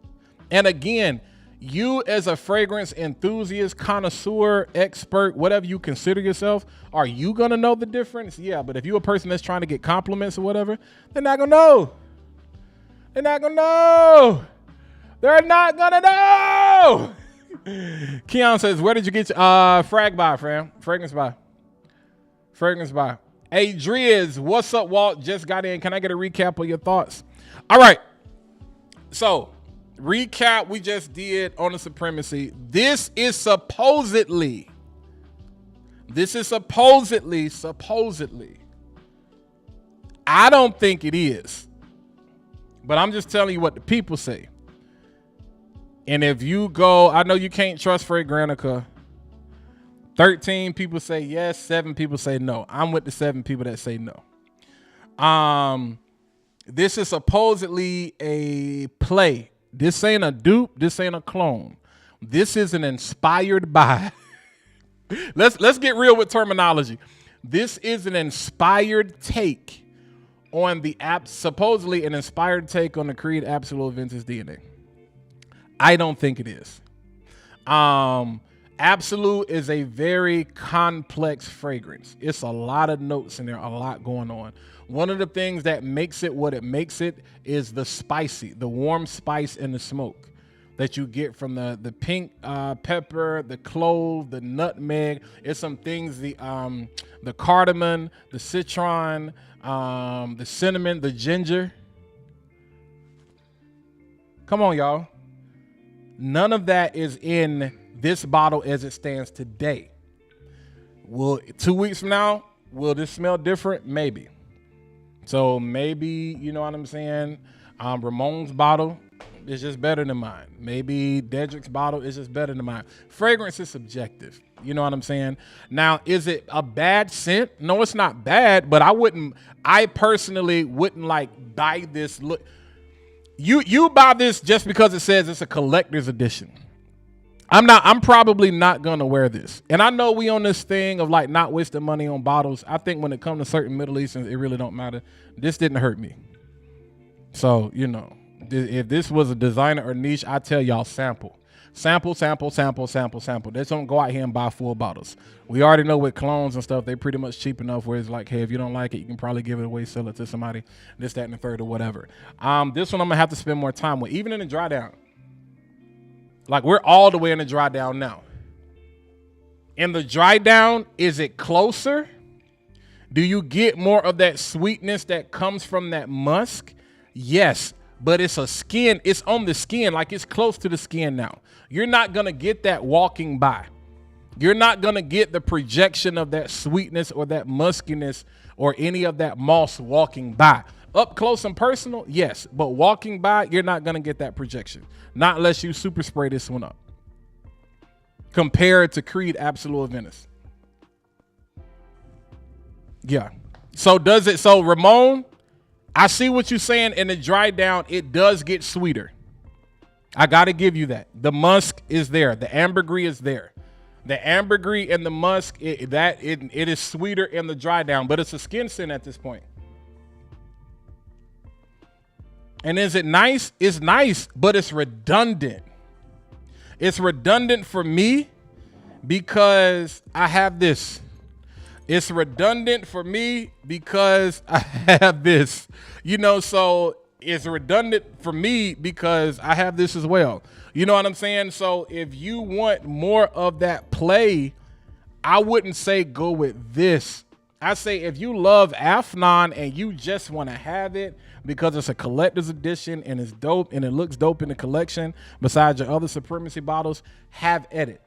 And again, you as a fragrance enthusiast, connoisseur, expert, whatever you consider yourself, are you going to know the difference? Yeah, but if you're a person that's trying to get compliments or whatever, they're not going to know. They're not going to know. They're not going to know. Keon says, where did you get your Frag by, fam? Fragrance by. Fragrance by. Hey, Driz, what's up, Walt? Just got in. Can I get a recap of your thoughts? All right. So, recap we just did on the Supremacy. This is supposedly. I don't think it is. But I'm just telling you what the people say. And if you go, I know you can't trust Fragrantica. 13 people say yes, 7 people say no. I'm with the 7 people that say no. This is supposedly a play. This ain't a dupe. This ain't a clone. This is an inspired by. Let's get real with terminology. This is an inspired take on supposedly an inspired take on the Creed Absolute Aventus DNA. I don't think it is. Absolute is a very complex fragrance. It's a lot of notes in there, a lot going on. One of the things that makes it what it makes it is the warm spice and the smoke that you get from the pink pepper, the clove, the nutmeg. It's some things, the cardamom, the citron, the cinnamon, the ginger. Come on, y'all. None of that is in this bottle as it stands today. 2 weeks from now, will this smell different? Maybe. So maybe, you know what I'm saying? Ramon's bottle is just better than mine. Maybe Dedrick's bottle is just better than mine. Fragrance is subjective. You know what I'm saying? Now, is it a bad scent? No, it's not bad, but I personally wouldn't like buy this. Look, you buy this just because it says it's a collector's edition. I'm probably not gonna wear this. And I know we on this thing of like not wasting money on bottles. I think when it comes to certain Middle Easterns, it really don't matter. This didn't hurt me. So, if this was a designer or niche, I tell y'all sample. Sample. Just don't go out here and buy full bottles. We already know with clones and stuff, they're pretty much cheap enough where it's like, hey, if you don't like it, you can probably give it away, sell it to somebody, this, that, and the third or whatever. This one I'm gonna have to spend more time with, even in the dry down. Like we're all the way in the dry down now. In the dry down, is it closer? Do you get more of that sweetness that comes from that musk? Yes, but it's on the skin, like it's close to the skin now. You're not gonna get that walking by. You're not gonna get the projection of that sweetness or that muskiness or any of that moss walking by. Up close and personal, yes, but walking by, you're not gonna get that projection. Not unless you super spray this one up. Compared to Creed Absolute Aventus. Yeah. So Ramon, I see what you're saying. In the dry down, it does get sweeter. I gotta give you that. The musk is there. The ambergris is there. The ambergris and the musk, it is sweeter in the dry down, but it's a skin scent at this point. And is it nice? It's nice, but it's redundant. It's redundant for me because I have this. It's redundant for me because I have this. You know, so it's redundant for me because I have this as well. You know what I'm saying? So if you want more of that play, I wouldn't say go with this. I say if you love Afnan and you just want to have it because it's a collector's edition and it's dope and it looks dope in the collection besides your other Supremacy bottles, have at it.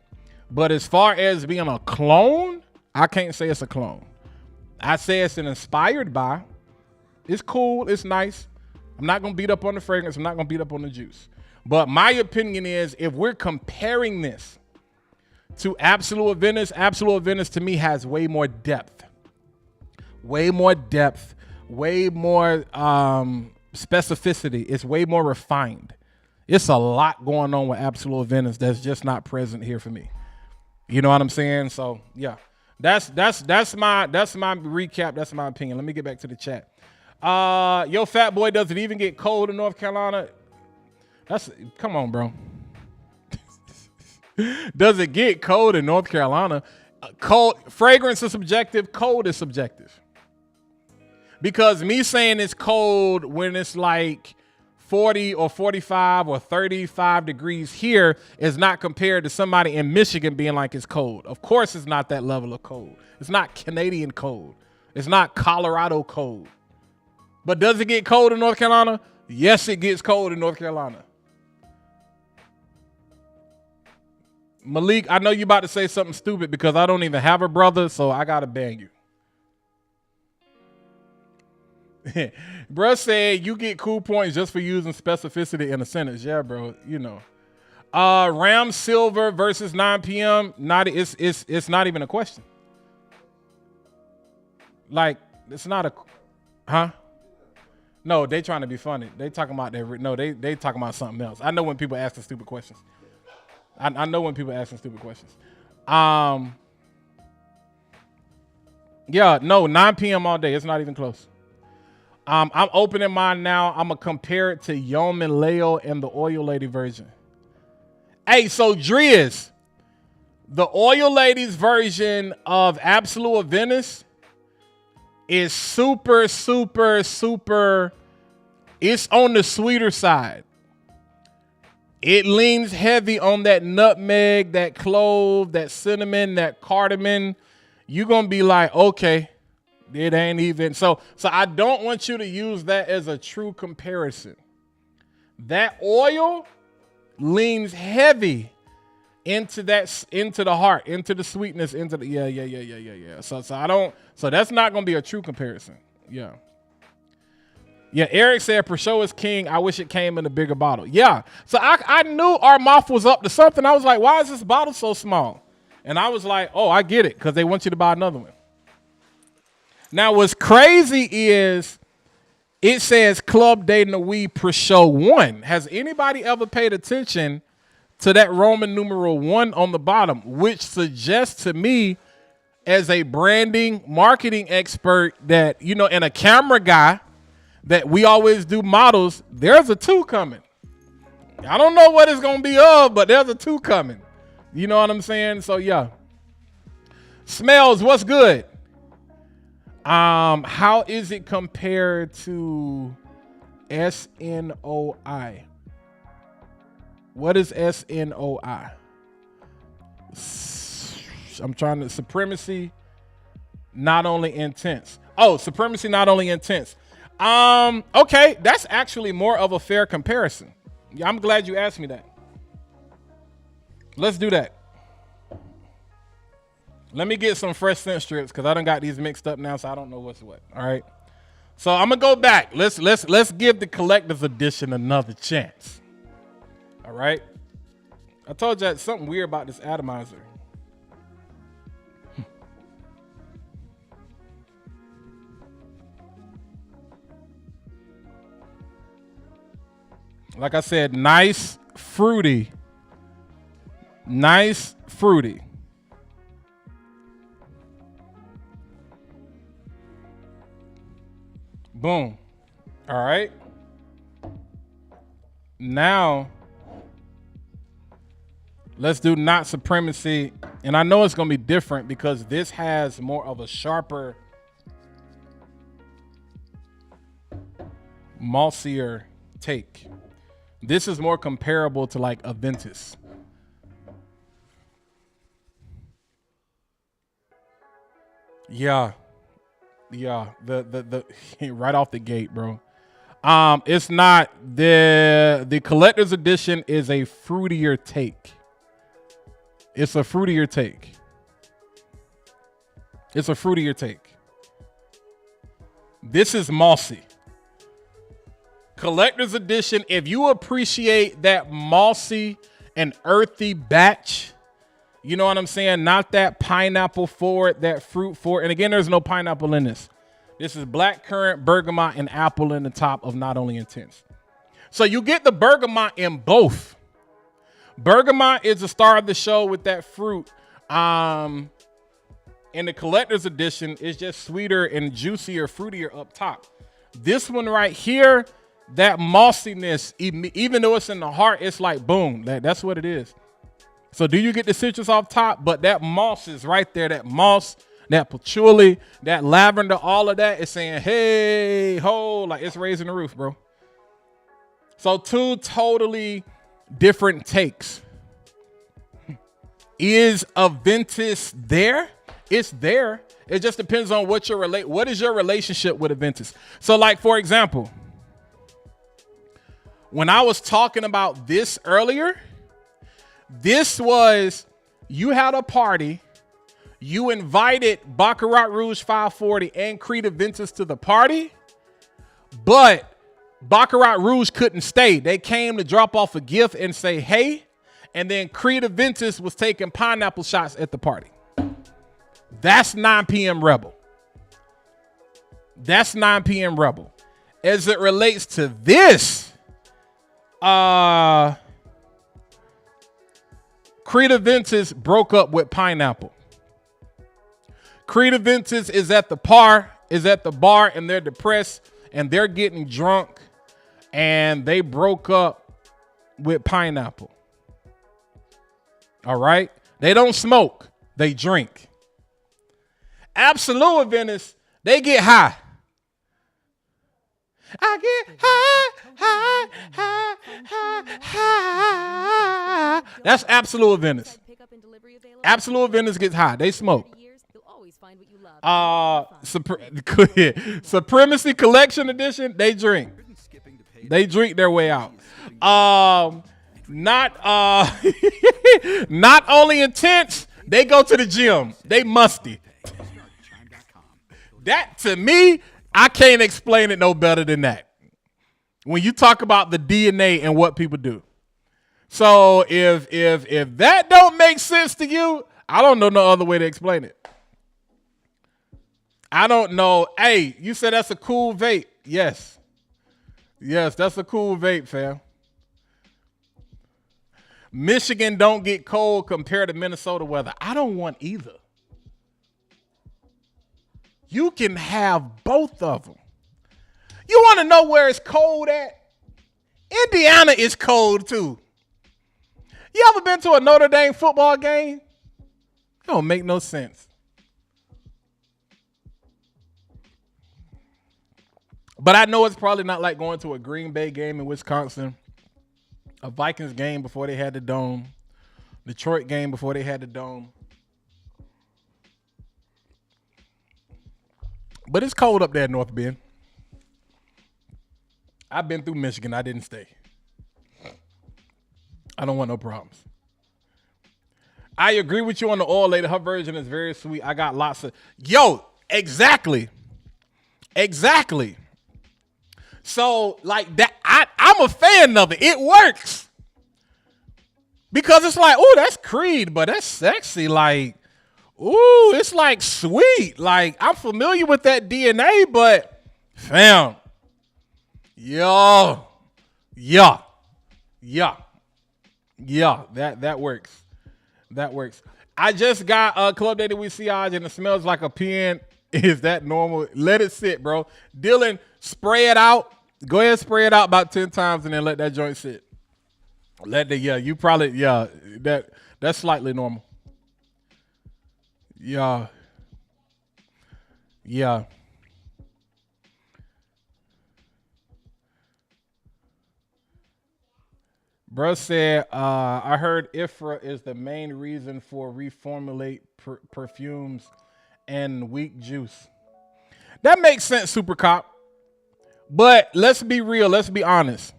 But as far as being a clone, I can't say it's a clone. I say it's an inspired by. It's cool. It's nice. I'm not going to beat up on the fragrance. I'm not going to beat up on the juice. But my opinion is if we're comparing this to Absolute Aventus to me has way more depth. Way more depth. Way more specificity. It's way more refined. It's a lot going on with Absolute Aventus that's just not present here for me. You know what I'm saying? So, yeah. That's my recap. That's my opinion. Let me get back to the chat. Yo, fat boy, does it even get cold in North Carolina? Come on, bro. Does it get cold in North Carolina? Cold fragrance is subjective. Cold is subjective. Because me saying it's cold when it's like 40 or 45 or 35 degrees here is not compared to somebody in Michigan being like it's cold. Of course it's not that level of cold. It's not Canadian cold. It's not Colorado cold. But does it get cold in North Carolina? Yes, it gets cold in North Carolina. Malik, I know you about to say something stupid because I don't even have a brother, so I got to ban you. Bruh said you get cool points just for using specificity in a sentence. Yeah, bro. You know. Ram Silver versus 9 p.m. It's not even a question. Like, it's not a huh? No, they trying to be funny. They talking about they talking about something else. I know when people ask the stupid questions. I know when people asking stupid questions. Yeah, no, 9 p.m. all day. It's not even close. I'm opening mine now. I'm going to compare it to Yeoman Leo and the Oil Lady version. Hey, so Driz, the Oil Ladies version of Absolute Aventus is super, super, super. It's on the sweeter side. It leans heavy on that nutmeg, that clove, that cinnamon, that cardamom. You're going to be like, okay. It ain't even. So I don't want you to use that as a true comparison. That oil leans heavy into the heart, into the sweetness, into the yeah. So that's not gonna be a true comparison. Yeah. Yeah, Eric said Prosciutto is king. I wish it came in a bigger bottle. Yeah. So I knew our mouth was up to something. I was like, why is this bottle so small? And I was like, oh, I get it, because they want you to buy another one. Now, what's crazy is it says Club de Nuit Prosciutto 1. Has anybody ever paid attention to that Roman numeral 1 on the bottom, which suggests to me as a branding, marketing expert that, you know, and a camera guy that we always do models, there's a 2 coming. I don't know what it's going to be of, but there's a 2 coming. You know what I'm saying? So, yeah. Smells, what's good? How is it compared to SNOI? What is SNOI? I'm trying to Supremacy, not only intense. Oh, Supremacy, not only intense. Okay, that's actually more of a fair comparison. Yeah, I'm glad you asked me that. Let's do that. Let me get some fresh scent strips because I done got these mixed up now, so I don't know what's what. All right. So I'm gonna go back. Let's give the collector's edition another chance. All right. I told you something weird about this atomizer. Like I said, nice, fruity. Nice, fruity. Boom. All right. Now, Let's do not supremacy. And I know it's going to be different because this has more of a sharper, mossier take. This is more comparable to like Aventus. Yeah. Yeah. The right off the gate, bro. It's not the collector's edition is a fruitier take. It's a fruitier take. It's a fruitier take. This is mossy. Collector's edition, if you appreciate that mossy and earthy batch, you know what I'm saying? Not that pineapple forward, that fruit forward. And again, there's no pineapple in this. This is blackcurrant, bergamot, and apple in the top of Not Only Intense. So you get the bergamot in both. Bergamot is the star of the show with that fruit. In the collector's edition, it's just sweeter and juicier, fruitier up top. This one right here, that mossiness, even though it's in the heart, it's like boom. That's what it is. So do you get the citrus off top? But that moss is right there. That moss, that patchouli, that lavender, all of that is saying, hey, ho, like it's raising the roof, bro. So two totally different takes. Is Aventus there? It's there. It just depends on what is your relationship with Aventus. So like, for example, when I was talking about this earlier, this was, you had a party, you invited Baccarat Rouge 540 and Creed Aventus to the party, but Baccarat Rouge couldn't stay. They came to drop off a gift and say, hey, and then Creed Aventus was taking pineapple shots at the party. That's 9 p.m. Rebel. That's 9 p.m. Rebel. As it relates to this, Creed Aventus broke up with pineapple. Creed Aventus is at the bar, and they're depressed and they're getting drunk and they broke up with pineapple. All right. They don't smoke. They drink. Absolute Aventus, they get high. I get high, high, high, high, high. That's Absolute Aventus. Absolute Aventus gets high. They smoke. Supremacy Collection Edition, they drink. They drink their way out. Not Only Intense, they go to the gym. They musty. That, to me, I can't explain it no better than that. When you talk about the DNA and what people do. So if that don't make sense to you, I don't know no other way to explain it. I don't know. Hey, you said that's a cool vape. Yes. Yes, that's a cool vape, fam. Michigan don't get cold compared to Minnesota weather. I don't want either. You can have both of them. You want to know where it's cold at? Indiana is cold too. You ever been to a Notre Dame football game? It don't make no sense. But I know it's probably not like going to a Green Bay game in Wisconsin, a Vikings game before they had the dome, Detroit game before they had the dome. But it's cold up there in North Bend. I've been through Michigan. I didn't stay. I don't want no problems. I agree with you on the oil lady. Her version is very sweet. I got lots of... Yo, exactly. Exactly. So, like that, I'm a fan of it. It works. Because it's like, oh, that's Creed, but that's sexy. Like... Ooh, it's like sweet. Like, I'm familiar with that DNA, but fam, that works. That works. I just got a Club Day with Siage and it smells like a pen. Is that normal? Let it sit, bro. Dylan, spray it out. Go ahead and spray it out about 10 times and then let that joint sit. That's slightly normal. Yeah. Yeah. Bruh said, I heard IFRA is the main reason for reformulate perfumes and weak juice. That makes sense, Super Cop. But let's be real. Let's be honest.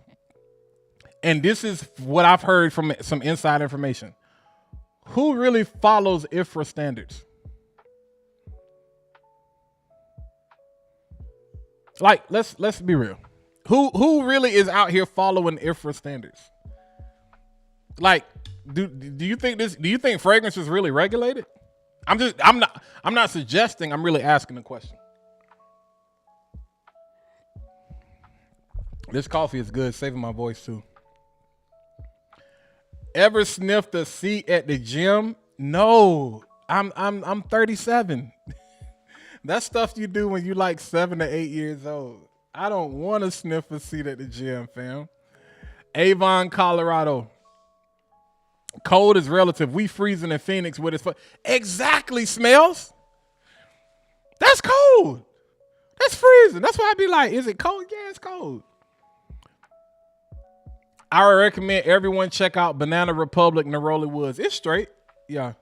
And this is what I've heard from some inside information. Who really follows IFRA standards? Like, let's be real. Who really is out here following IFRA standards? Like, do you think this? Do you think fragrance is really regulated? I'm not suggesting. I'm really asking the question. This coffee is good, saving my voice too. Ever sniffed a seat at the gym? No, I'm 37. That's stuff you do when you like 7 to 8 years old. I don't want to sniff a seat at the gym, fam. Avon, Colorado. Cold is relative. We freezing in Phoenix with it. Exactly, Smells. That's cold. That's freezing. That's why I be like, is it cold? Yeah, it's cold. I recommend everyone check out Banana Republic, Neroli Woods. It's straight. Yeah.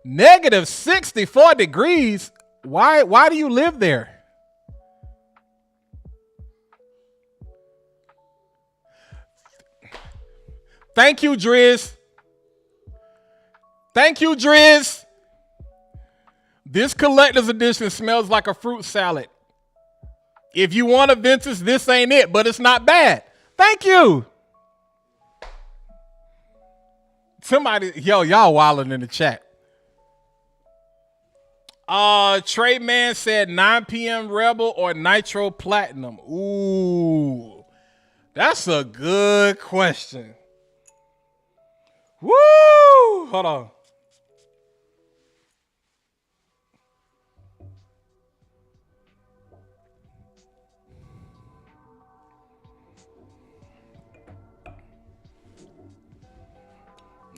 Negative 64 degrees. Why do you live there? Thank you, Driz. Thank you, Driz. This collector's edition smells like a fruit salad. If you want Aventus, this ain't it, but it's not bad. Thank you. Somebody, y'all wilding in the chat. Trey Man said 9 p.m. Rebel or Nitro Platinum. Ooh, that's a good question. Woo! Hold on.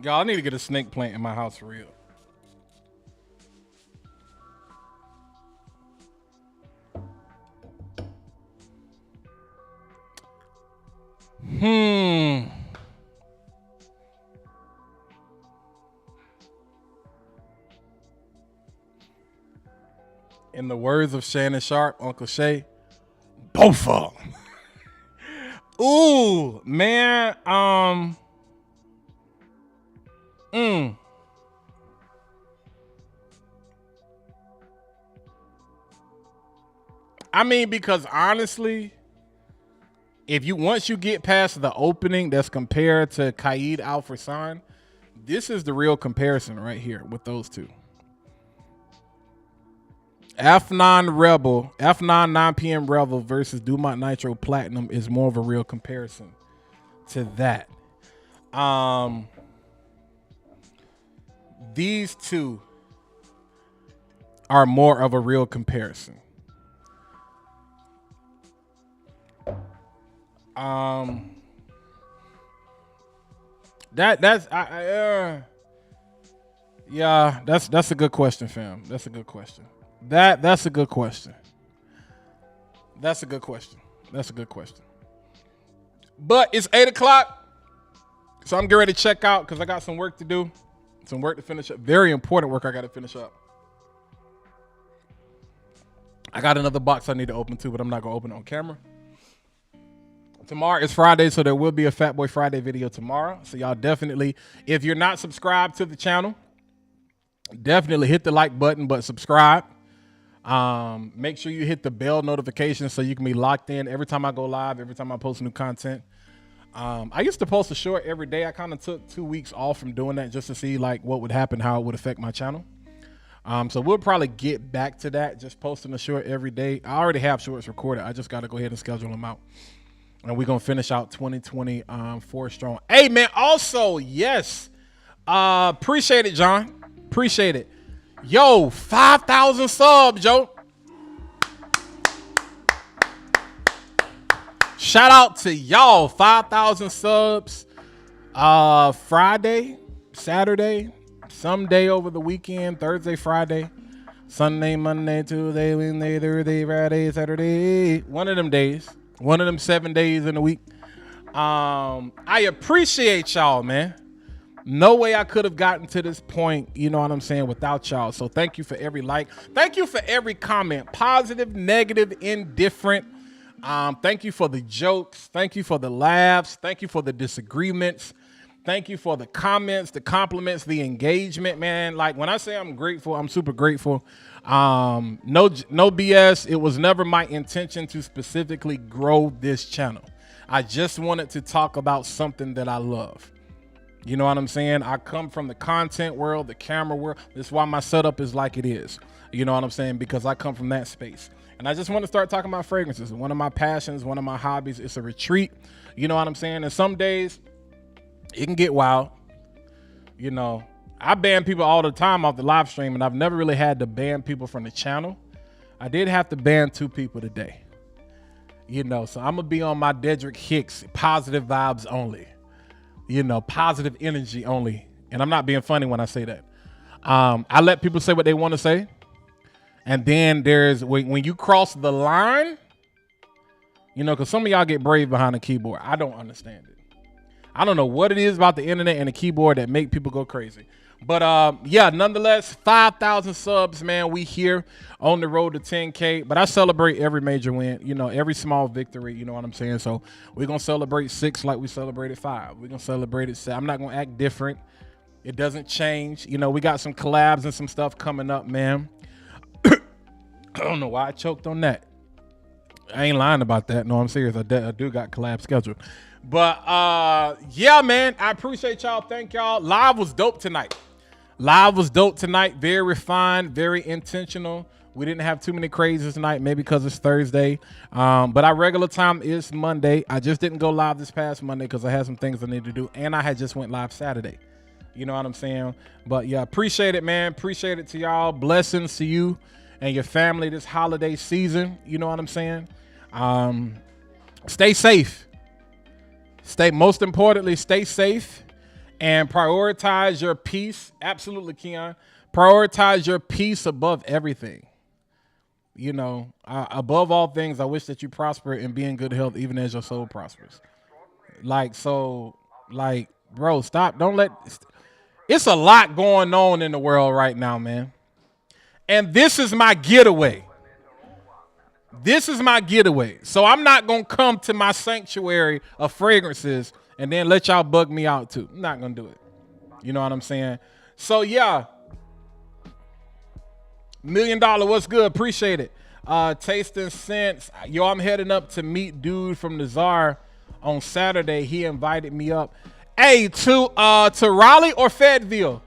Y'all, I need to get a snake plant in my house for real. In the words of Shannon Sharp, Uncle Shay, both of them. Ooh, man. I mean, because honestly, once you get past the opening that's compared to Kaid Al Farsan, this is the real comparison right here with those two. Afnan 9 p.m. Rebel versus Dumont Nitro Platinum is more of a real comparison to that. These two are more of a real comparison. That's a good question, fam. That's a good question. That's a good question. That's a good question. That's a good question. But it's 8 o'clock, so I'm getting ready to check out because I got some work to do, some work to finish up. Very important work I got to finish up. I got another box I need to open too, but I'm not gonna open it on camera. Tomorrow is Friday, so there will be a Fat Boy Friday video tomorrow. So y'all definitely, if you're not subscribed to the channel, definitely hit the like button, but subscribe. Make sure you hit the bell notification so you can be locked in every time I go live, every time I post new content. I used to post a short every day. I kind of took 2 weeks off from doing that just to see like what would happen, how it would affect my channel. So we'll probably get back to that, just posting a short every day. I already have shorts recorded. I just got to go ahead and schedule them out. And we're going to finish out 2024 strong. Hey, man, also, yes. Appreciate it, John. Appreciate it. Yo, 5,000 subs, yo. Shout out to y'all. 5,000 subs Friday. Saturday, someday over the weekend, Thursday, Friday, Sunday, Monday, Tuesday, Wednesday, Thursday, Friday, Saturday. One of them days. One of them 7 days in a week. I appreciate y'all, man. No way I could have gotten to this point, you know what I'm saying, without y'all. So thank you for every like. Thank you for every comment. Positive, negative, indifferent. Thank you for the jokes. Thank you for the laughs. Thank you for the disagreements. Thank you for the comments, the compliments, the engagement, man. Like when I say I'm grateful, I'm super grateful. No BS. It was never my intention to specifically grow this channel. I just wanted to talk about something that I love. You know what I'm saying? I come from the content world, the camera world. That's why my setup is like it is. You know what I'm saying? Because I come from that space. And I just want to start talking about fragrances. One of my passions, one of my hobbies. It's a retreat. You know what I'm saying? And some days it can get wild. You know, I ban people all the time off the live stream, and I've never really had to ban people from the channel. I did have to ban 2 people today. You know, so I'm going to be on my Dedrick Hicks, positive vibes only. You know, positive energy only. And I'm not being funny when I say that. I let people say what they want to say. And then there's, when you cross the line, you know, because some of y'all get brave behind the keyboard. I don't understand it. I don't know what it is about the internet and the keyboard that make people go crazy. But yeah, nonetheless, 5,000 subs, man. We here on the road to 10K. But I celebrate every major win, you know, every small victory, you know what I'm saying? So we're going to celebrate 6 like we celebrated 5. We're going to celebrate it 7. I'm not going to act different. It doesn't change. You know, we got some collabs and some stuff coming up, man. I don't know why I choked on that. I ain't lying about that. No, I'm serious. I do got collab scheduled. But yeah, man, I appreciate y'all. Thank y'all. Live was dope tonight. Live was dope tonight. Very refined, very intentional. We didn't have too many crazes tonight, maybe because it's Thursday. But our regular time is Monday. I just didn't go live this past Monday because I had some things I need to do. And I had just went live Saturday. You know what I'm saying? But yeah, appreciate it, man. Appreciate it to y'all. Blessings to you and your family this holiday season. You know what I'm saying? Stay safe. Most importantly, stay safe and prioritize your peace. Absolutely, Keon. Prioritize your peace above everything. You know, above all things, I wish that you prosper and be in good health, even as your soul prospers. Like, so, like, bro, stop. Don't let, it's a lot going on in the world right now, man. And this is my getaway. This is my getaway. So I'm not going to come to my sanctuary of fragrances and then let y'all bug me out too. I'm not going to do it. You know what I'm saying? So yeah. $1 Million, what's good? Appreciate it. Taste and Sense. Yo, I'm heading up to meet dude from NAZAR on Saturday. He invited me up. Hey, to Raleigh or Fayetteville?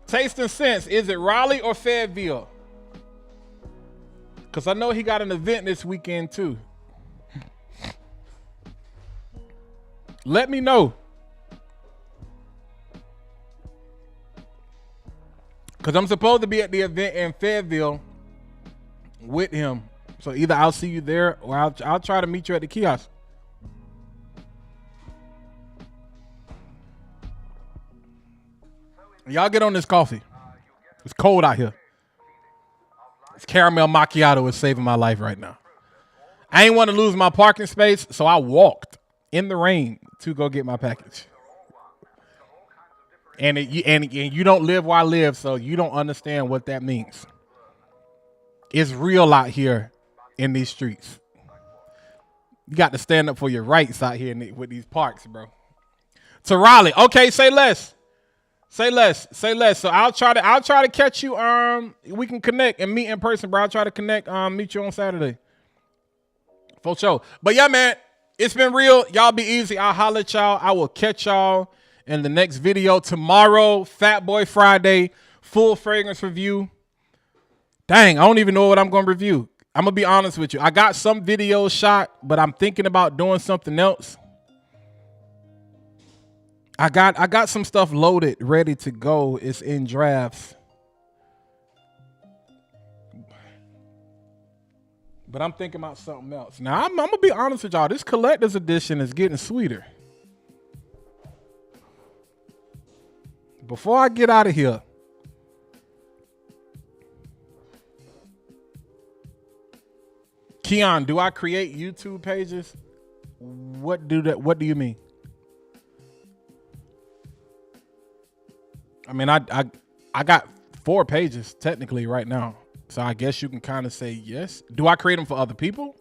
Taste and Sense. Is it Raleigh or Fayetteville? Because I know he got an event this weekend too. Let me know. Because I'm supposed to be at the event in Fayetteville with him. So either I'll see you there or I'll try to meet you at the kiosk. Y'all get on this coffee. It's cold out here. This caramel macchiato is saving my life right now. I ain't want to lose my parking space, so I walked in the rain to go get my package. And you don't live where I live, so you don't understand what that means. It's real out here in these streets. You got to stand up for your rights out here with these parks, bro. To Raleigh, okay, say less. Say less. Say less. So I'll try to catch you. We can connect and meet in person, bro. I'll try to connect. Meet you on Saturday. For sure. But yeah, man, it's been real. Y'all be easy. I'll holler at y'all. I will catch y'all in the next video tomorrow. Fat Boy Friday, full fragrance review. Dang, I don't even know what I'm gonna review. I'm gonna be honest with you. I got some videos shot, but I'm thinking about doing something else. I got some stuff loaded, ready to go. It's in drafts. But I'm thinking about something else. Now, I'm going to be honest with y'all. This collector's edition is getting sweeter. before I get out of here, Keon, do I create YouTube pages? What do you mean? I mean, I got 4 pages technically right now. So I guess you can kind of say yes. Do I create them for other people?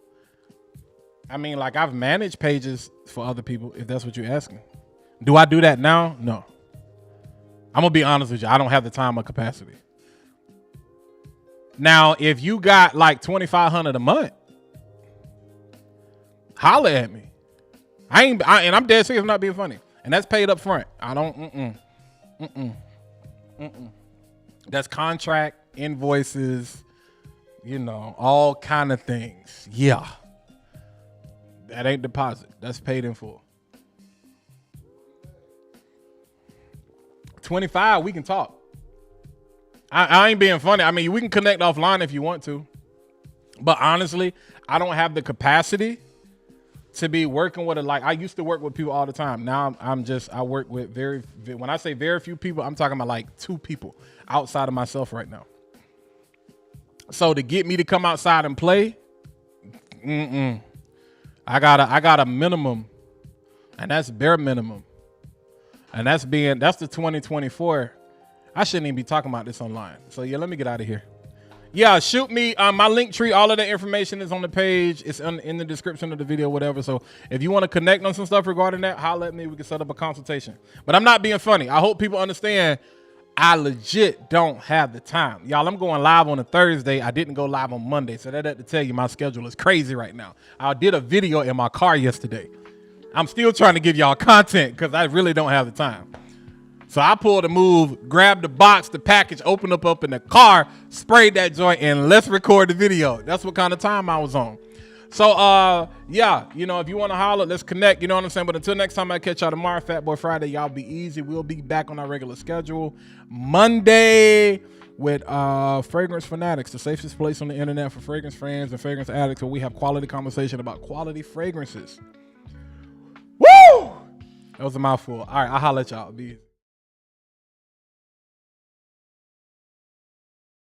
I mean, like I've managed pages for other people, if that's what you're asking. Do I do that now? No. I'm going to be honest with you. I don't have the time or capacity. Now, if you got like $2,500 a month, holla at me. And I'm dead serious. I'm not being funny. And that's paid up front. I don't, That's contract, invoices, you know, all kind of things. Yeah. That ain't deposit. That's paid in full. 25, we can talk. I ain't being funny. I mean, we can connect offline if you want to. But honestly, I don't have the capacity to be working with I used to work with people all the time. Now I work with when I say very few people, I'm talking about like 2 people outside of myself right now. So to get me to come outside and play, I got a minimum, and that's bare minimum. And that's the 2024. I shouldn't even be talking about this online. So yeah, let me get out of here. Yeah, shoot me. My link tree, all of the information is on the page. It's in the description of the video, whatever. So if you want to connect on some stuff regarding that, holler at me. We can set up a consultation. But I'm not being funny. I hope people understand I legit don't have the time. Y'all, I'm going live on a Thursday. I didn't go live on Monday. So that had to tell you my schedule is crazy right now. I did a video in my car yesterday. I'm still trying to give y'all content because I really don't have the time. So I pulled a move, grabbed the box, the package, opened up in the car, sprayed that joint, and let's record the video. That's what kind of time I was on. So, yeah, you know, if you want to holler, let's connect. You know what I'm saying? But until next time, I catch y'all tomorrow, Fat Boy Friday. Y'all be easy. We'll be back on our regular schedule Monday with Fragrance Fanatics, the safest place on the internet for fragrance fans and fragrance addicts, where we have quality conversation about quality fragrances. Woo! That was a mouthful. All right, I'll holler at y'all. Be easy.